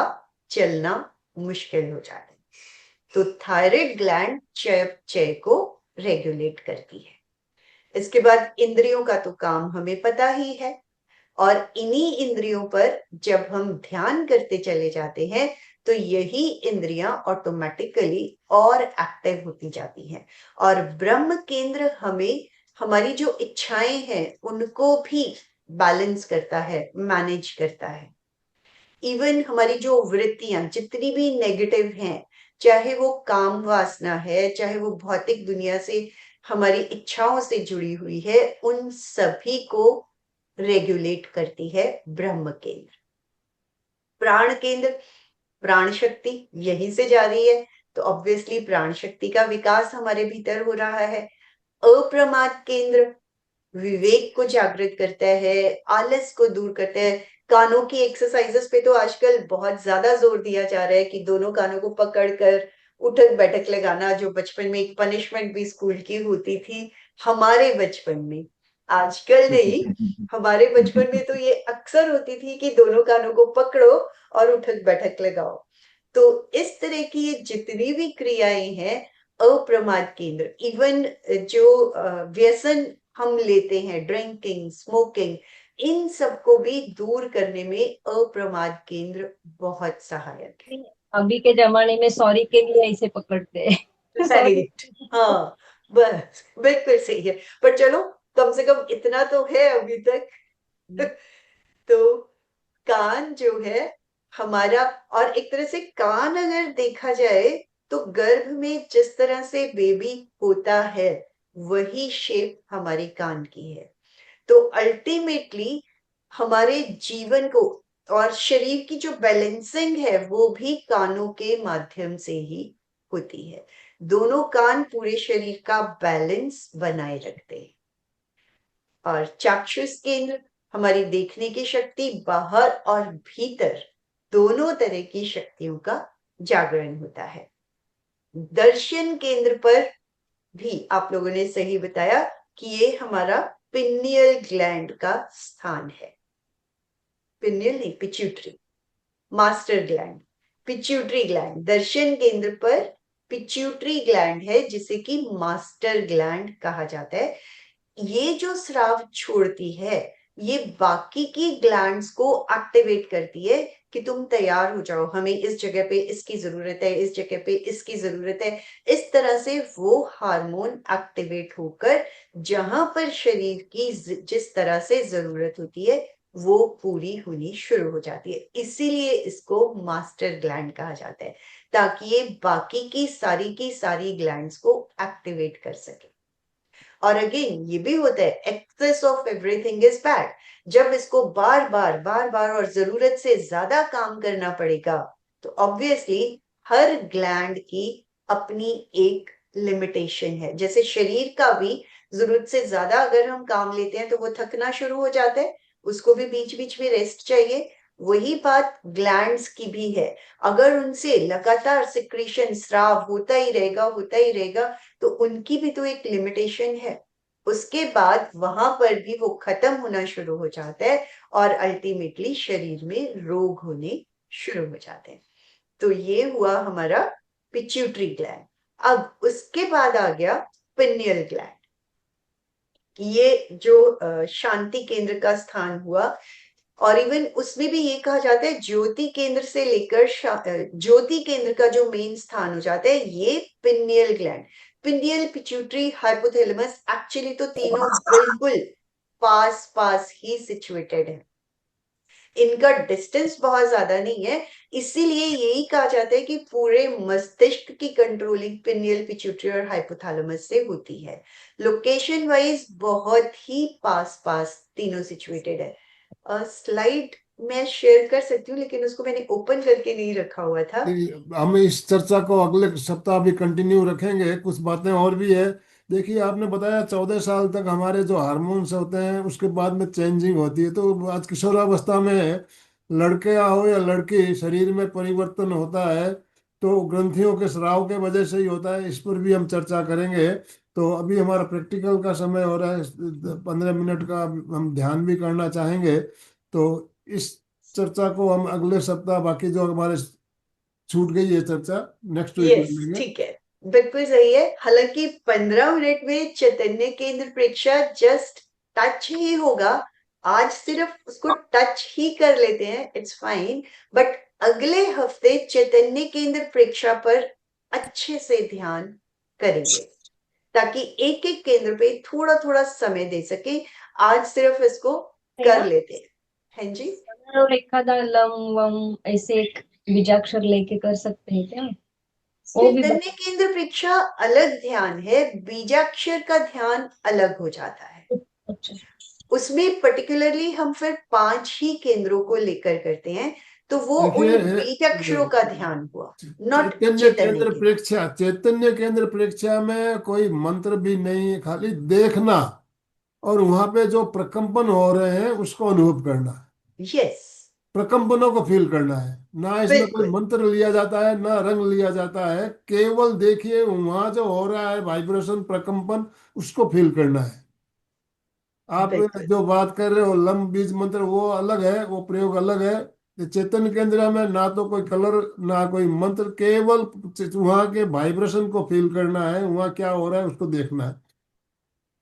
चलना मुश्किल हो जाता है। तो थायराइड ग्लैंड चयापचय को रेगुलेट करती है। इसके बाद इंद्रियों का तो काम हमें पता ही है, और इन्हीं इंद्रियों पर जब हम ध्यान करते चले जाते हैं तो यही इंद्रियां ऑटोमेटिकली और एक्टिव होती जाती हैं, और ब्रह्म केंद्र हमें हमारी जो इच्छाएं हैं उनको भी बैलेंस करता है, मैनेज करता है। इवन हमारी जो वृत्तियां जितनी भी नेगेटिव हैं, चाहे वो काम वासना है, चाहे वो भौतिक दुनिया से हमारी इच्छाओं से जुड़ी हुई है, उन सभी को रेगुलेट करती है ब्रह्म केंद्र। प्राण केंद्र, प्राण शक्ति यहीं से जा रही है, तो ऑब्वियसली प्राण शक्ति का विकास हमारे भीतर हो रहा है। अप्रमाद केंद्र विवेक को जागृत करता है, आलस को दूर करता है। कानों की एक्सरसाइजेस पे तो आजकल बहुत ज्यादा जोर दिया जा रहा है कि दोनों कानों को पकड़कर उठक बैठक लगाना, जो बचपन में एक पनिशमेंट भी स्कूल की होती थी हमारे बचपन में। आजकल नहीं, हमारे बचपन में तो ये अक्सर होती थी कि दोनों कानों को पकड़ो और उठक बैठक लगाओ। तो इस तरह की ये जितनी भी क्रियाएं हैं, अप्रमाद केंद्र, इवन जो व्यसन हम लेते हैं, ड्रिंकिंग, स्मोकिंग, इन सबको भी दूर करने में अप्रमाद केंद्र बहुत सहायक है। अभी के जमाने में सॉरी के लिए इसे पकड़ते हैं। राइट, हाँ, बस बिल्कुल सही है। पर चलो, कम से कम इतना तो है अभी तक। तो कान जो है हमारा, और एक तरह से कान अगर देखा जाए तो गर्भ में जिस तरह से बेबी होता है वही शेप हमारे कान की है। तो अल्टीमेटली हमारे जीवन को और शरीर की जो बैलेंसिंग है वो भी कानों के माध्यम से ही होती है। दोनों कान पूरे शरीर का बैलेंस बनाए रखते हैं। और चाक्षुष केंद्र हमारी देखने की शक्ति, बाहर और भीतर दोनों तरह की शक्तियों का जागरण होता है। दर्शन केंद्र पर भी आप लोगों ने सही बताया कि ये हमारा पिनियल ग्लैंड का स्थान है। पिनियल नहीं, pituitary, master gland, pituitary gland दर्शन केंद्र पर पिट्यूटरी ग्लैंड है, जिसे कि मास्टर ग्लैंड कहा जाता है। ये जो स्राव छोड़ती है ये बाकी की ग्लैंड्स को एक्टिवेट करती है कि तुम तैयार हो जाओ, हमें इस जगह पे इसकी जरूरत है, इस जगह पे इसकी जरूरत है। इस तरह से वो हार्मोन एक्टिवेट होकर जहां पर शरीर की जिस तरह से जरूरत होती है वो पूरी होनी शुरू हो जाती है। इसीलिए इसको मास्टर ग्लैंड कहा जाता है, ताकि ये बाकी की सारी ग्लैंड्स को एक्टिवेट कर सके। और अगेन ये भी होता है, excess of everything is bad. जब इसको बार बार और जरूरत से ज्यादा काम करना पड़ेगा तो ऑब्वियसली हर ग्लैंड की अपनी एक लिमिटेशन है। जैसे शरीर का भी जरूरत से ज्यादा अगर हम काम लेते हैं तो वो थकना शुरू हो जाता है, उसको भी बीच बीच में रेस्ट चाहिए। वही बात ग्लैंड्स की भी है, अगर उनसे लगातार सिक्रीशन स्राव होता ही रहेगा तो उनकी भी तो एक लिमिटेशन है। उसके बाद वहां पर भी वो खत्म होना शुरू हो जाता है और अल्टीमेटली शरीर में रोग होने शुरू हो जाते हैं। तो ये हुआ हमारा पिट्यूटरी ग्लैंड। अब उसके बाद आ गया पिनियल ग्लैंड। ये जो शांति केंद्र का स्थान हुआ, और इवन उसमें भी ये कहा जाता है ज्योति केंद्र से लेकर ज्योति केंद्र का जो मेन स्थान हो जाता है ये pineal gland. Pineal, pituitary, hypothalamus, actually तो तीनों बिल्कुल पास पास ही सिचुएटेड है, इनका डिस्टेंस बहुत ज्यादा नहीं है। इसीलिए यही कहा जाता है कि पूरे मस्तिष्क की कंट्रोलिंग पिनियल, पिट्यूटरी और हाइपोथैलेमस से होती है। लोकेशन वाइज बहुत ही पास पास तीनों सिचुएटेड है। स्लाइड मैं शेयर कर सकती हूँ लेकिन उसको मैंने ओपन करके नहीं रखा हुआ था। हम इस चर्चा को अगले सप्ताह भी कंटिन्यू रखेंगे, कुछ बातें और भी है। देखिए, आपने बताया 14 साल तक हमारे जो हार्मोन्स होते हैं उसके बाद में चेंजिंग होती है, तो आज किशोरावस्था में लड़के हो या लड़की, शरीर में परिवर्तन होता है तो ग्रंथियों के स्राव के वजह से ही होता है। इस पर भी हम चर्चा करेंगे। तो अभी हमारा प्रैक्टिकल का समय हो रहा है, 15 मिनट का हम ध्यान भी करना चाहेंगे। तो इस चर्चा को हम अगले सप्ताह, बाकी जो हमारे छूट गई है चर्चा, नेक्स्ट वीक यस, कर लेंगे। ठीक है, बिल्कुल सही है। हालांकि 15 मिनट में चैतन्य केंद्र प्रेक्षा जस्ट टच ही होगा, आज सिर्फ उसको टच ही कर लेते हैं, इट्स फाइन। बट अगले हफ्ते चैतन्य केंद्र प्रेक्षा पर अच्छे से ध्यान करेंगे ताकि एक एक केंद्र पे थोड़ा थोड़ा समय दे सके। आज सिर्फ इसको कर लेते हैं। हाँ जी, और एखादा लम वम ऐसे एक बीजाक्षर लेके कर सकते हैं क्या? वो भी चैतन्य केंद्र प्रेक्षा अलग ध्यान है, बीजाक्षर का ध्यान अलग हो जाता है। अच्छा, उसमें पर्टिकुलरली हम फिर 5 ही केंद्रों को लेकर करते हैं, तो वो उन देखिए, बीजाक्षरों का ध्यान हुआ, नॉट चैतन्य चैतन्य केंद्र केंद्र। प्रेक्षा, चैतन्य केंद्र प्रेक्षा में कोई मंत्र भी नहीं है, खाली देखना और वहां पे जो प्रकंपन हो रहे हैं उसको अनुभव करना, यस, प्रकंपनों को फील करना है। ना इसमें कोई बिल्कुल मंत्र लिया जाता है ना रंग लिया जाता है, केवल देखिए वहां जो हो रहा है वाइब्रेशन, प्रकंपन, उसको फील करना है। आप बिल्कुल। जो बात कर रहे हो लम बीज मंत्र, वो अलग है, वो प्रयोग अलग है। ये चेतन केंद्र में ना तो कोई कलर ना कोई मंत्र, केवल वहां के वाइब्रेशन को फील करना है, वहां क्या हो रहा है उसको देखना है।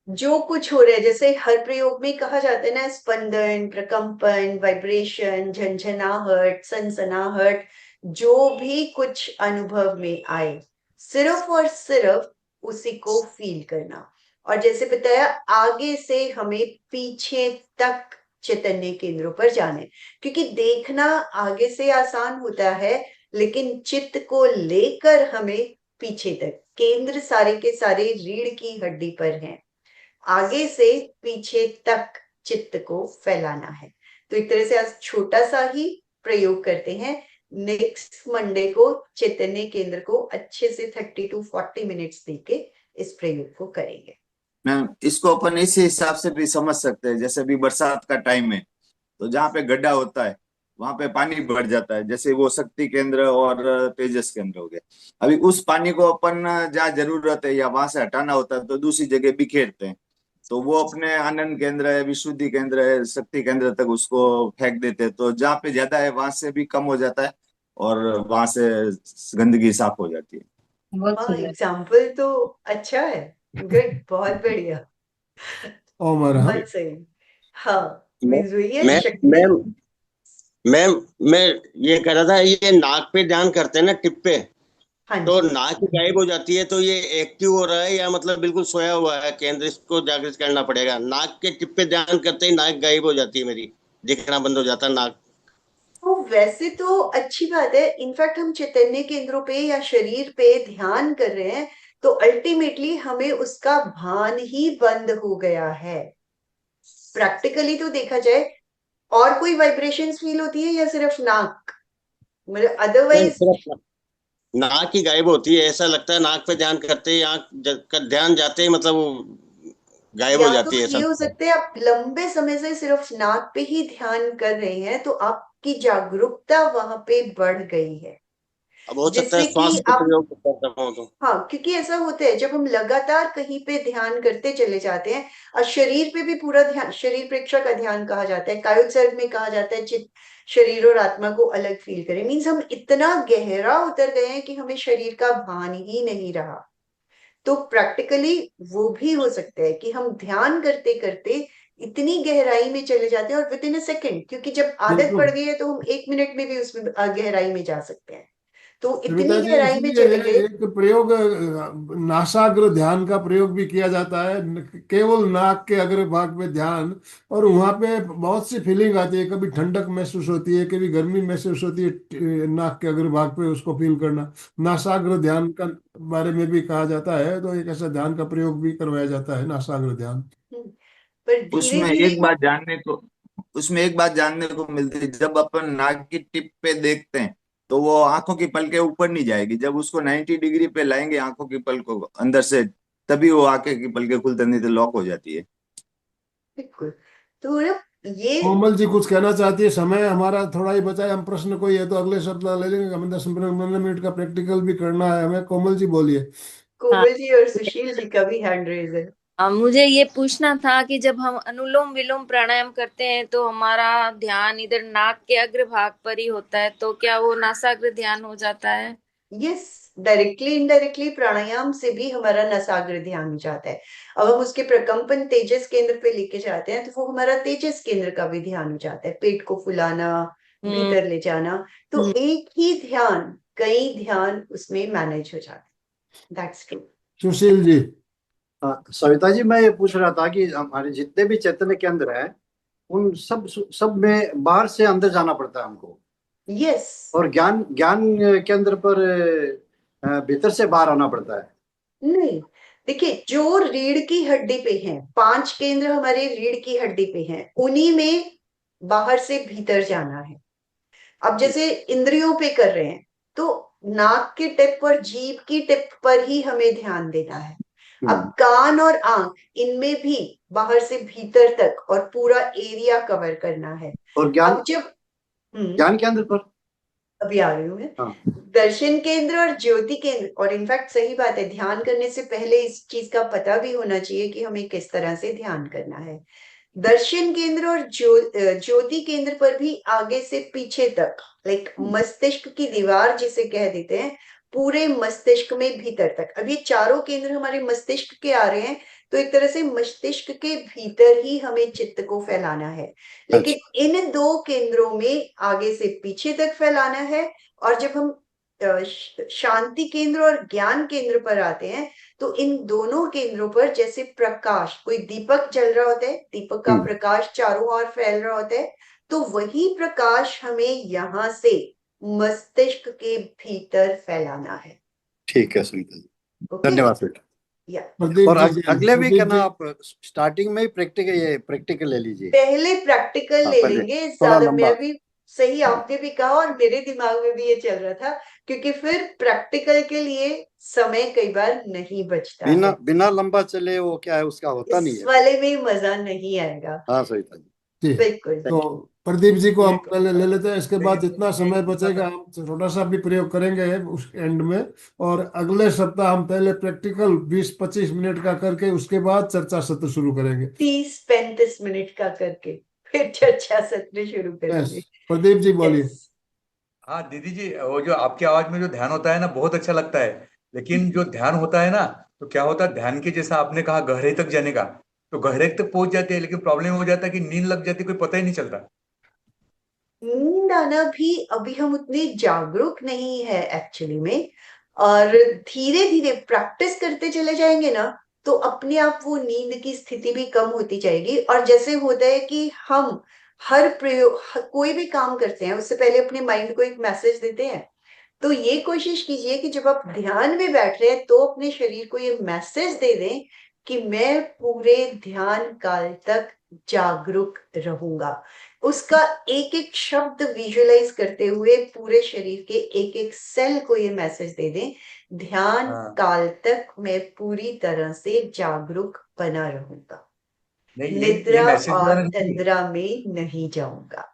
जो कुछ हो रहा है, जैसे हर प्रयोग में कहा जाता है ना, स्पंदन, प्रकंपन, वाइब्रेशन, झंझनाहट, सनसनाहट, जो भी कुछ अनुभव में आए सिर्फ और सिर्फ उसी को फील करना। और जैसे बताया, आगे से हमें पीछे तक चैतन्य केंद्रों पर जाने, क्योंकि देखना आगे से आसान होता है लेकिन चित्त को लेकर हमें पीछे तक, केंद्र सारे के सारे रीढ़ की हड्डी पर हैं, आगे से पीछे तक चित्त को फैलाना है। तो एक तरह से आज छोटा सा ही प्रयोग करते हैं। नेक्स्ट मंडे को चैतन्य केंद्र को अच्छे से 30 to 40 मिनट्स देके इस प्रयोग को करेंगे। मैम, इसको अपन इसी हिसाब से भी समझ सकते हैं, जैसे अभी बरसात का टाइम है तो जहाँ पे गड्ढा होता है वहां पे पानी भर जाता है, जैसे वो शक्ति केंद्र और तेजस केंद्र हो गए। अभी उस पानी को अपन जहाँ जरूरत है या वहां से हटाना होता है तो दूसरी जगह बिखेरते हैं, तो वो अपने आनंद केंद्र है, विशुद्धि केंद्र है, शक्ति केंद्र तक उसको फेंक देते हैं, तो जहाँ पे ज्यादा है वहां से भी कम हो जाता है और वहां से गंदगी साफ हो जाती है। बहुत हाँ, सुंदर। एग्जाम्पल तो अच्छा है, गुड, बहुत बढ़िया, ओमर, हाँ। बहुत सही। हाँ, मैं मीन्स वही है मैं शक्ति। मैं मैं ये कह रहा था, ये नाक पे ध्यान करते हैं ना, टिप पे, हाँ तो जी, नाक गायब हो जाती है, तो ये एक्टिव हो रहा है या मतलब बिल्कुल सोया हुआ है केंद्र? इसको जागृत करना पड़ेगा। नाक के टिप पे ध्यान करते ही नाक गायब हो जाती है मेरी, दिखना बंद हो जाता है नाक। तो वैसे तो अच्छी बात है। इनफैक्ट हम चैतन्य केंद्रों पे या शरीर पे ध्यान कर रहे हैं तो अल्टीमेटली हमें उसका भान ही बंद हो गया है। प्रैक्टिकली तो देखा जाए, और कोई वाइब्रेशंस फील होती है या सिर्फ नाक, मतलब नहीं, अदरवाइज? सिर्फ नाक ही गायब होती है, ऐसा लगता है नाक पे ध्यान करते ही आंख का ध्यान जाते ही मतलब वो गायब हो या तो जाती है, ऐसा ये हो लगता है। सकता है आप लंबे समय से सिर्फ नाक पे ही ध्यान कर रहे हैं, तो आपकी जागरूकता वहां पे बढ़ गई है, अब हो सकता है जिससे श्वास कि के आप, प्रयोग कर रहा हूँ तो। हाँ, क्योंकि ऐसा होता है जब हम लगातार कहीं पे ध्यान करते चले जाते हैं, और शरीर पे भी पूरा ध्यान, शरीर प्रेक्षा का ध्यान कहा जाता है, कायोत्सर्ग में कहा जाता है चित्त शरीर और आत्मा को अलग फील करें, मीन्स हम इतना गहरा उतर गए हैं कि हमें शरीर का भान ही नहीं रहा। तो प्रैक्टिकली वो भी हो सकता है कि हम ध्यान करते करते इतनी गहराई में चले जाते हैं, और विद इन अ सेकेंड, क्योंकि जब आदत बिल्कुल पड़ गई है तो हम 1 मिनट में भी उसमें गहराई में जा सकते हैं, तो सविता इतनी जी, गहराई में इसीलिए चले गए। एक प्रयोग नासाग्र ध्यान का प्रयोग भी किया जाता है, केवल नाक के अग्रभाग में ध्यान, और वहां पे बहुत सी फीलिंग आती है, कभी ठंडक महसूस होती है, कभी गर्मी महसूस होती है, नाक के अग्रभाग पे उसको फील करना नासाग्र ध्यान का बारे में भी कहा जाता है। तो एक ऐसा ध्यान का प्रयोग भी करवाया जाता है, नासाग्र ध्यान। हम्म, पर धीरे उसमें धीरे। एक बात जानने को उसमें एक बात जानने को मिलती है, जब अपन नाक की टिप पे देखते हैं तो वो आंखों की पलकें ऊपर नहीं जाएगी, जब उसको 90 डिग्री पे लाएंगे आंखों की पलकों को अंदर से, तभी वो आंखें की पलकें खुलते, नहीं तो लॉक हो जाती है। बिल्कुल। तो ना ये, कोमल जी कुछ कहना चाहती है? समय हमारा थोड़ा ही बचा है, हम प्रश्न कोई है तो अगले सप्ताह ले लेंगे, हमें 10 मिनट का प्रैक्टिकल भी करना है हमें। कोमल जी बोलिए। हाँ, कोमल जी और सुशील जी का भी हैंड रेज है। मुझे ये पूछना था कि जब हम अनुलोम विलोम प्राणायाम करते हैं तो हमारा ध्यान इधर नाक के अग्रभाग पर ही होता है, तो क्या वो नासाग्र ध्यान हो जाता है? यस, डायरेक्टली इनडायरेक्टली प्राणायाम से भी हमारा नसाग्र ध्यान हो जाता है। अब हम उसके प्रकंपन तेजस केंद्र पे लेके जाते हैं, तो वो हमारा तेजस केंद्र का भी ध्यान हो जाता है, पेट को फुलाना, हम्म। भीतर ले जाना। तो हम्म। एक ही ध्यान, कई ध्यान उसमें मैनेज हो जाते हैं। That's true. सुशील जी। हाँ, सविता जी, मैं ये पूछ रहा था कि हमारे जितने भी चैतन्य केंद्र हैं, उन सब में बाहर से अंदर जाना पड़ता है हमको, यस। और ज्ञान ज्ञान केंद्र पर भीतर से बाहर आना पड़ता है। नहीं, देखिए, जो रीढ़ की हड्डी पे हैं, 5 केंद्र हमारे रीढ़ की हड्डी पे हैं, उन्हीं में बाहर से भीतर जाना है। अब जैसे इंद्रियों पे कर रहे हैं, तो नाक की टिप और जीभ की टिप पर ही हमें ध्यान देना है। अब कान और आंख, इनमें भी बाहर से भीतर तक और पूरा एरिया कवर करना है। और ज्ञान अब जब ज्ञान केंद्र पर। अभी आ रही हूँ मैं। हाँ, दर्शन केंद्र और ज्योति केंद्र, और इनफैक्ट सही बात है, ध्यान करने से पहले इस चीज का पता भी होना चाहिए कि हमें किस तरह से ध्यान करना है। दर्शन केंद्र और ज्योति केंद्र पर भी आगे से पीछे तक, लाइक मस्तिष्क की दीवार जिसे कह देते हैं, पूरे मस्तिष्क में भीतर तक। अब ये चारों केंद्र हमारे मस्तिष्क के आ रहे हैं, तो एक तरह से मस्तिष्क के भीतर ही हमें चित्त को फैलाना है, लेकिन इन 2 केंद्रों में आगे से पीछे तक फैलाना है। और जब हम शांति केंद्र और ज्ञान केंद्र पर आते हैं, तो इन दोनों केंद्रों पर जैसे प्रकाश, कोई दीपक जल रहा होता है, दीपक का प्रकाश चारों ओर फैल रहा होता है, तो वही प्रकाश हमें यहाँ से मस्तिष्क के भीतर फैलाना है। ठीक है सविता जी, ओके। धन्यवाद बेटा। या प्रदीप और जी, अगले वीक है प्रदीप ना, जी। आप स्टार्टिंग में ही प्रैक्टिकल ले लीजिए। पहले प्रैक्टिकल ले पहले लेंगे थोड़ा ज्यादा, लंबा। मैं भी, सही आपने भी कहा, और मेरे दिमाग में भी ये चल रहा था, क्योंकि फिर प्रैक्टिकल के लिए समय कई बार नहीं बचता बिना है। बिना लंबा चले वो क्या है, उसका होता नहीं इस है। वाले में मजा नहीं आएगा। हाँ सविता जी। जी, बिल्कुल। तो प्रदीप जी को हम बिल्कुल। पहले ले लेते हैं, इसके बाद जितना समय बचेगा हम छोटा सा भी प्रयोग करेंगे उस एंड में। और अगले सप्ताह हम पहले प्रैक्टिकल 20-25 मिनट का करके उसके बाद चर्चा सत्र शुरू करेंगे। 30-35 मिनट का करके फिर चर्चा सत्र शुरू यस, करेंगे। प्रदीप जी बोलिए। यस। हाँ दीदी जी, वो जो आपकी आवाज में जो ध्यान होता है ना, बहुत अच्छा लगता है। लेकिन जो ध्यान होता है ना, तो क्या होता है, ध्यान के जैसा आपने कहा गहरे तक जाने का, तो गहरे तक पहुंच जाते हैं, लेकिन प्रॉब्लम हो जाता है कि नींद लग जाती है, कोई पता ही नहीं चलता। नींद आना भी, अभी हम उतने जागरूक नहीं है एक्चुअली में, और धीरे धीरे प्रैक्टिस करते चले जाएंगे ना, तो अपने आप वो नींद की स्थिति भी कम होती जाएगी। और जैसे होता है कि हम हर प्रयोग, कोई भी काम करते हैं उससे पहले अपने माइंड को एक मैसेज देते हैं तो ये कोशिश कीजिए कि जब आप ध्यान में बैठ रहे हैं तो अपने शरीर को ये मैसेज दे दें कि मैं पूरे ध्यान काल तक जागरूक रहूंगा। उसका एक एक शब्द विजुअलाइज करते हुए पूरे शरीर के एक एक सेल को ये मैसेज दे दें, ध्यान हाँ काल तक मैं पूरी तरह से जागरूक बना रहूंगा, नहीं, ये निद्रा मैसेज जो है और ना दीदी, तंद्रा में नहीं जाऊंगा।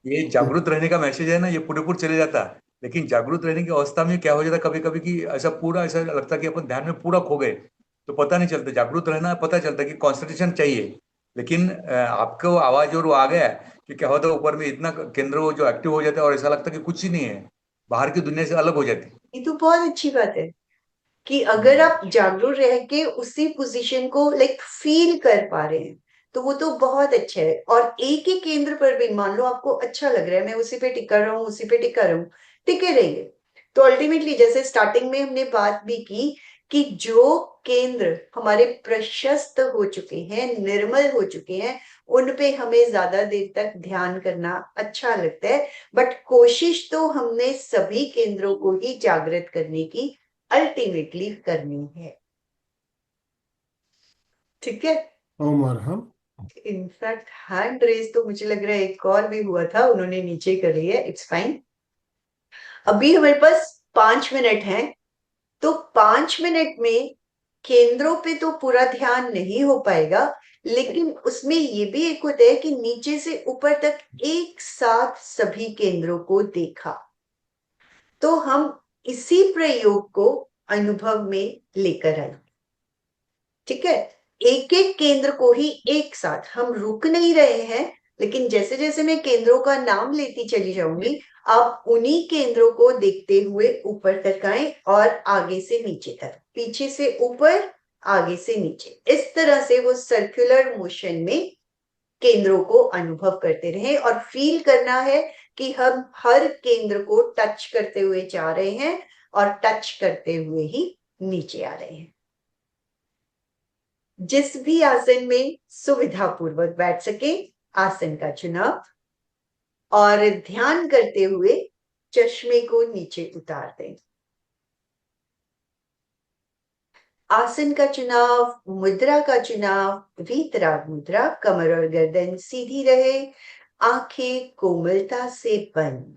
ये जागरूक रहने का मैसेज है ना, ये पूरे पूरे चले जाता है। लेकिन जागरूक रहने की अवस्था में क्या हो जाता है कभी कभी कि ऐसा पूरा ऐसा लगता है कि अपन ध्यान में पूरा खो गए, तो पता नहीं चलता। जागरूक रहना पता चलता कि कंसंट्रेशन चाहिए। लेकिन आपको आवाज और वो आ गया कि क्या होता है, ऊपर में इतना केंद्र वो जो एक्टिव हो जाता है और ऐसा लगता है कि कुछ ही नहीं है, बाहर की दुनिया से अलग हो जाती है। ये तो बहुत अच्छी बात है कि अगर हम्म। आप जागरूक रह के उसी पोजीशन को लाइक फील कर पा रहे हैं तो वो तो बहुत अच्छा है। और एक ही केंद्र पर भी मान लो आपको अच्छा लग रहा है, मैं उसी पे टिका रहा हूँ, उसी पे टिका रहा हूँ, टिके रहिए। तो अल्टीमेटली जैसे स्टार्टिंग में हमने बात भी की कि जो केंद्र हमारे प्रशस्त हो चुके हैं, निर्मल हो चुके हैं, उन पे हमें ज्यादा देर तक ध्यान करना अच्छा लगता है। बट कोशिश तो हमने सभी केंद्रों को ही जागृत करने की अल्टीमेटली करनी है। ठीक है। ओम अरहम। इनफैक्ट हैंड रेज तो मुझे लग रहा है एक और भी हुआ था, उन्होंने नीचे कर लिया, इट्स फाइन। अभी हमारे पास 5 मिनट हैं, तो 5 मिनट में केंद्रों पे तो पूरा ध्यान नहीं हो पाएगा, लेकिन उसमें ये भी एक होता है कि नीचे से ऊपर तक एक साथ सभी केंद्रों को देखा। तो हम इसी प्रयोग को अनुभव में लेकर आए। ठीक है। एक एक केंद्र को ही एक साथ हम रुक नहीं रहे हैं, लेकिन जैसे जैसे मैं केंद्रों का नाम लेती चली जाऊंगी, आप उन्हीं केंद्रों को देखते हुए ऊपर तक आए और आगे से नीचे तक, पीछे से ऊपर, आगे से नीचे, इस तरह से वो सर्कुलर मोशन में केंद्रों को अनुभव करते रहे। और फील करना है कि हम हर केंद्र को टच करते हुए जा रहे हैं और टच करते हुए ही नीचे आ रहे हैं। जिस भी आसन में सुविधा पूर्वक बैठ सके, आसन का चुनाव, और ध्यान करते हुए चश्मे को नीचे उतार दें। आसन का चुनाव, मुद्रा का चुनाव, वीतराग मुद्रा, कमर और गर्दन सीधी रहे, आंखें कोमलता से बंद,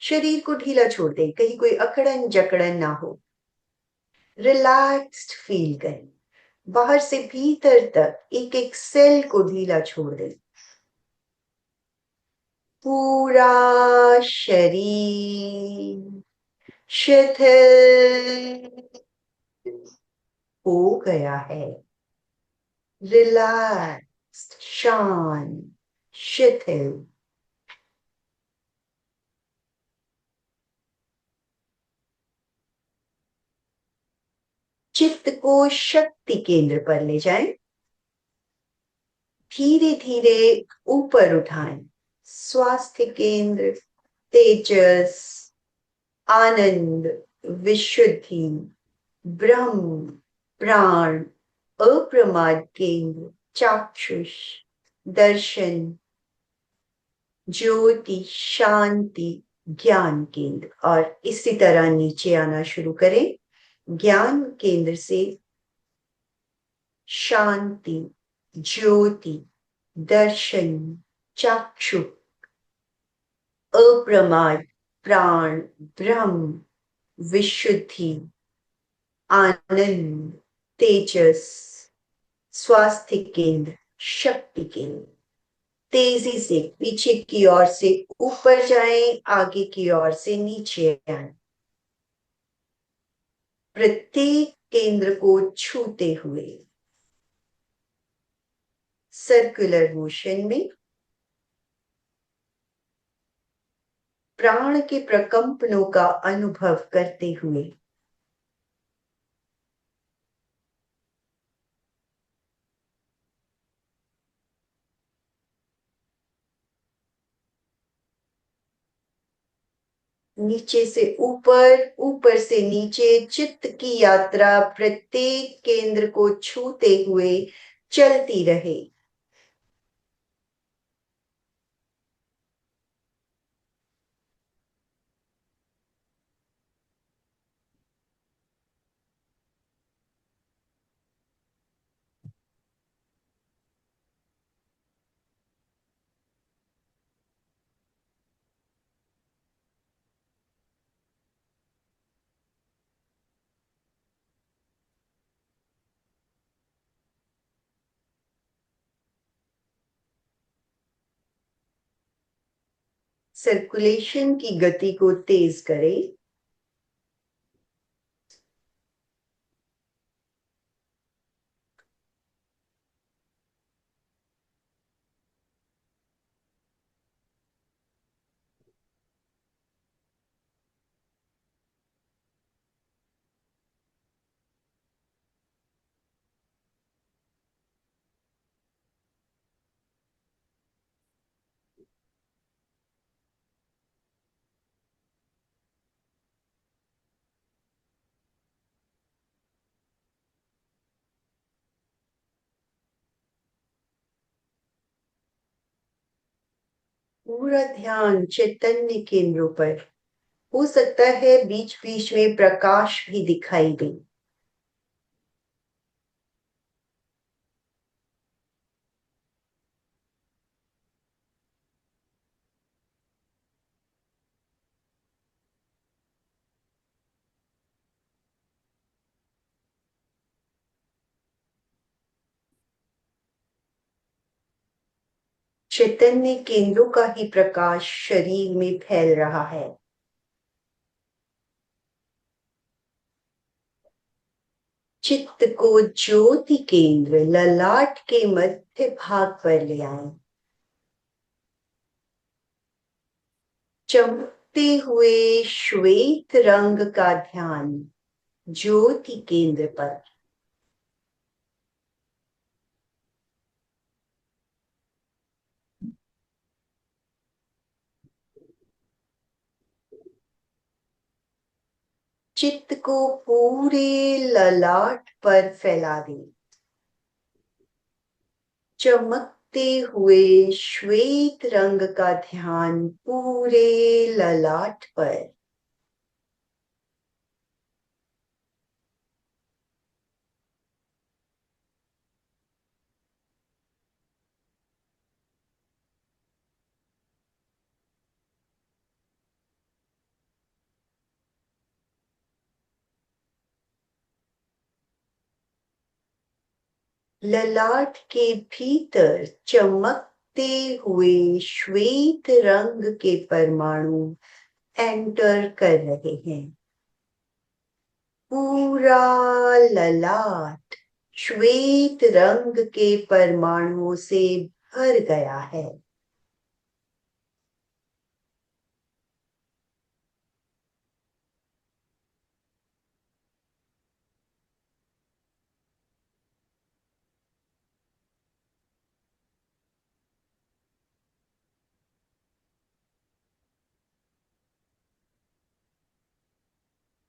शरीर को ढीला छोड़ दें, कहीं कोई अकड़न जकड़न ना हो, रिलैक्स्ड फील करें, बाहर से भीतर तक एक एक सेल को ढीला छोड़ दें। पूरा शरीर शिथिल हो गया है, रिलैक्स्ड, शांत, शिथिल। चित्त को शक्ति केंद्र पर ले जाएं, धीरे धीरे ऊपर उठाएं, स्वास्थ्य केंद्र, तेजस, आनंद, विशुद्धि, ब्रह्म, प्राण, अप्रमाद केंद्र, चाक्षुष, दर्शन, ज्योति, शांति, ज्ञान केंद्र। और इसी तरह नीचे आना शुरू करें, ज्ञान केंद्र से शांति, ज्योति, दर्शन, चाक्षु, अप्रमाद, प्राण, ब्रह्म, विशुद्धि, आनंद, तेजस, स्वास्थ्य केंद्र, शक्ति केंद्र। तेजी से पीछे की ओर से ऊपर जाएं, आगे की ओर से नीचे आएं, प्रत्येक केंद्र को छूते हुए सर्कुलर मोशन में, प्राण के प्रकंपनों का अनुभव करते हुए। नीचे से ऊपर, ऊपर से नीचे, चित्त की यात्रा प्रत्येक केंद्र को छूते हुए चलती रहे। सर्कुलेशन की गति को तेज करें। पूरा ध्यान चैतन्य केंद्रों पर। हो सकता है बीच बीच में प्रकाश भी दिखाई दे। चैतन्य केंद्रों का ही प्रकाश शरीर में फैल रहा है। चित्त को ज्योति केंद्र ललाट के मध्य भाग पर ले आए। चमकते हुए श्वेत रंग का ध्यान ज्योति केंद्र पर। चित्त को पूरे ललाट पर फैला दें। चमकते हुए श्वेत रंग का ध्यान पूरे ललाट पर। ललाट के भीतर चमकते हुए श्वेत रंग के परमाणु एंटर कर रहे हैं। पूरा ललाट श्वेत रंग के परमाणुओं से भर गया है।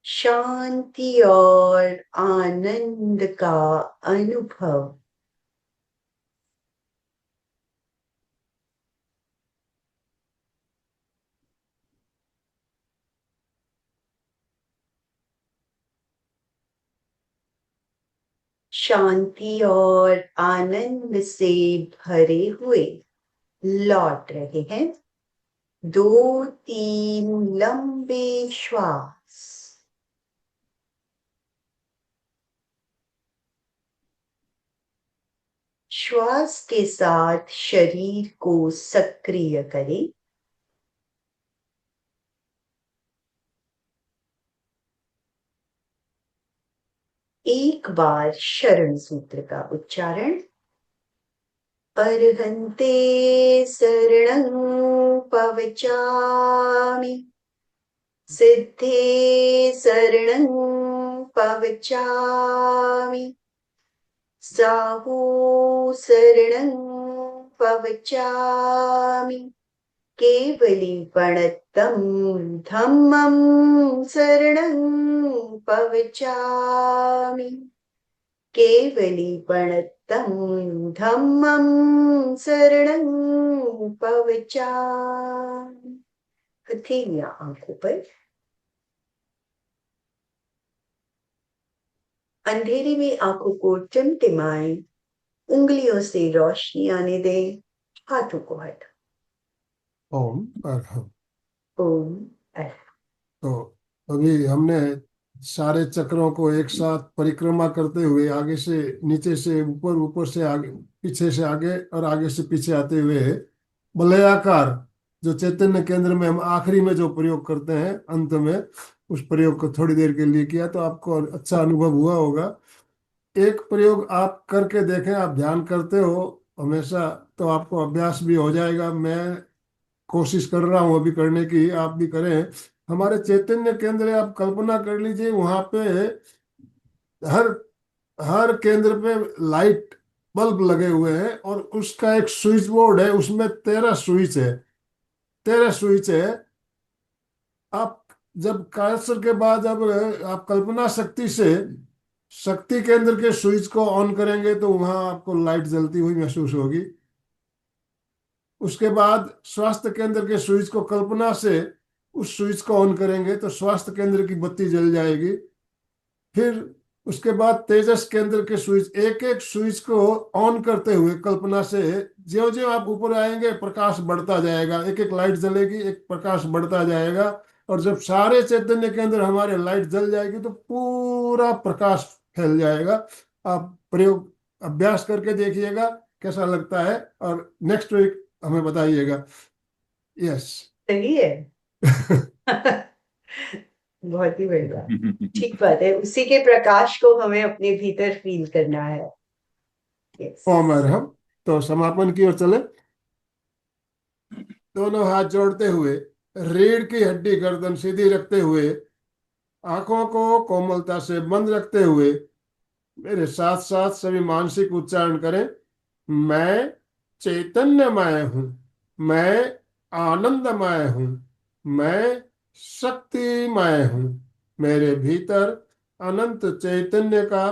शांति और आनंद का अनुभव। शांति और आनंद से भरे हुए लौट रहे हैं। 2-3 लंबे श्वास। श्वास के साथ शरीर को सक्रिय करें। एक बार शरण सूत्र का उच्चारण। अर्हन्ते शरणं पवचामि। सिद्धे शरणं पवचामि। साहू शरणं पवचामि। केवलीपणत्तं धम्मं शरणं पवचामि। केवलीपणत्तं धम्मं शरणं पवचामि। हथेलियां आंखों पर। अंधेरे में आंखों को टिमटिमाएं। उंगलियों से रोशनी आने दें। हाथों को हटा। ओम अर्हम। ओम अर्हम। तो अभी हमने सारे चक्रों को एक साथ परिक्रमा करते हुए आगे से नीचे से ऊपर, ऊपर से आगे, पीछे से आगे और आगे से पीछे आते हुए वलयाकार जो चैतन्य केंद्र में हम आखिरी में जो प्रयोग करते हैं अंत में, उस प्रयोग को थोड़ी देर के लिए किया तो आपको अच्छा अनुभव हुआ होगा। एक प्रयोग आप करके देखें, आप ध्यान करते हो हमेशा तो आपको अभ्यास भी हो जाएगा। मैं कोशिश कर रहा हूँ अभी करने की, आप भी करें। हमारे चैतन्य केंद्र आप कल्पना कर लीजिए, वहां पे हर हर केंद्र पे लाइट बल्ब लगे हुए हैं और उसका एक स्विच बोर्ड है, उसमें 13 स्विच है, 13 स्विच है। आप जब कैंसर के बाद जब आप कल्पना शक्ति से शक्ति केंद्र के स्विच को ऑन करेंगे तो वहां आपको लाइट जलती हुई महसूस होगी। उसके बाद स्वास्थ्य केंद्र के स्विच को कल्पना से उस स्विच को ऑन करेंगे तो स्वास्थ्य केंद्र की बत्ती जल जाएगी। फिर उसके बाद तेजस केंद्र के स्विच, एक एक स्विच को ऑन करते हुए कल्पना से ज्यो ज्यो आप ऊपर आएंगे प्रकाश बढ़ता जाएगा, एक एक लाइट जलेगी, एक प्रकाश बढ़ता जाएगा। और जब सारे चैतन्य के अंदर हमारे लाइट जल जाएगी तो पूरा प्रकाश फैल जाएगा। आप प्रयोग अभ्यास करके देखिएगा कैसा लगता है और नेक्स्ट वीक हमें बताइएगा। यस, सही है। बहुत ही बढ़िया, ठीक बात है। उसी के प्रकाश को हमें अपने भीतर फील करना है। यस। ओम अरहम। तो समापन की ओर चले। दोनों हाथ जोड़ते हुए, रीढ़ की हड्डी गर्दन सीधी रखते हुए, आंखों को कोमलता से बंद रखते हुए मेरे साथ साथ सभी मानसिक उच्चारण करें। मैं चैतन्यमय हूँ, मैं आनंदमय हूँ, मैं शक्तिमय हूँ। मेरे भीतर अनंत चैतन्य का,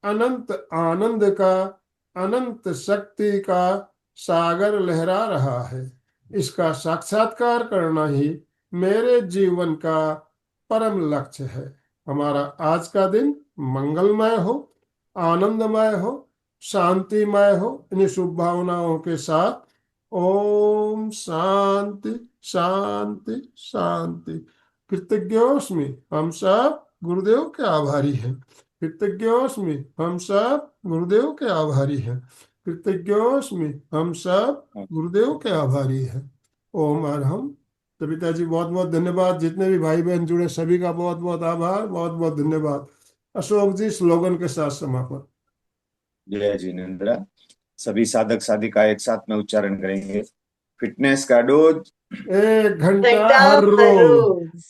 अनंत आनंद का, अनंत शक्ति का सागर लहरा रहा है। इसका साक्षात्कार करना ही मेरे जीवन का परम लक्ष्य है। हमारा आज का दिन मंगलमय हो, आनंदमय हो, शांतिमय हो। इन्हीं शुभ भावनाओं के साथ ओम शांति शांति शांति। कृतज्ञोस्मि, हम सब गुरुदेव के आभारी हैं। कृतज्ञोस्मि, हम सब गुरुदेव के आभारी हैं। कृतज्ञोस्मि, हम सब गुरुदेव के आभारी हैं। ओम अरहम। सविता जी बहुत बहुत धन्यवाद। जितने भी भाई बहन जुड़े सभी का बहुत बहुत आभार, बहुत बहुत धन्यवाद। अशोक जी स्लोगन के साथ समापन। जय जिनेन्द्र। सभी साधक साधिका एक साथ में उच्चारण करेंगे। फिटनेस का डोज 1 घंटा घंटा हर हर रोज। रोज।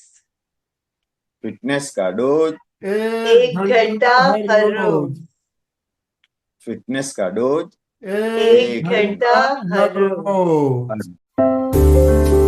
फिटनेस का डोज 1 1 घंटा हर हर रोज। रोज। फिटनेस का डोज 1 1 घंटा घंटा हर हर रोज। रोज।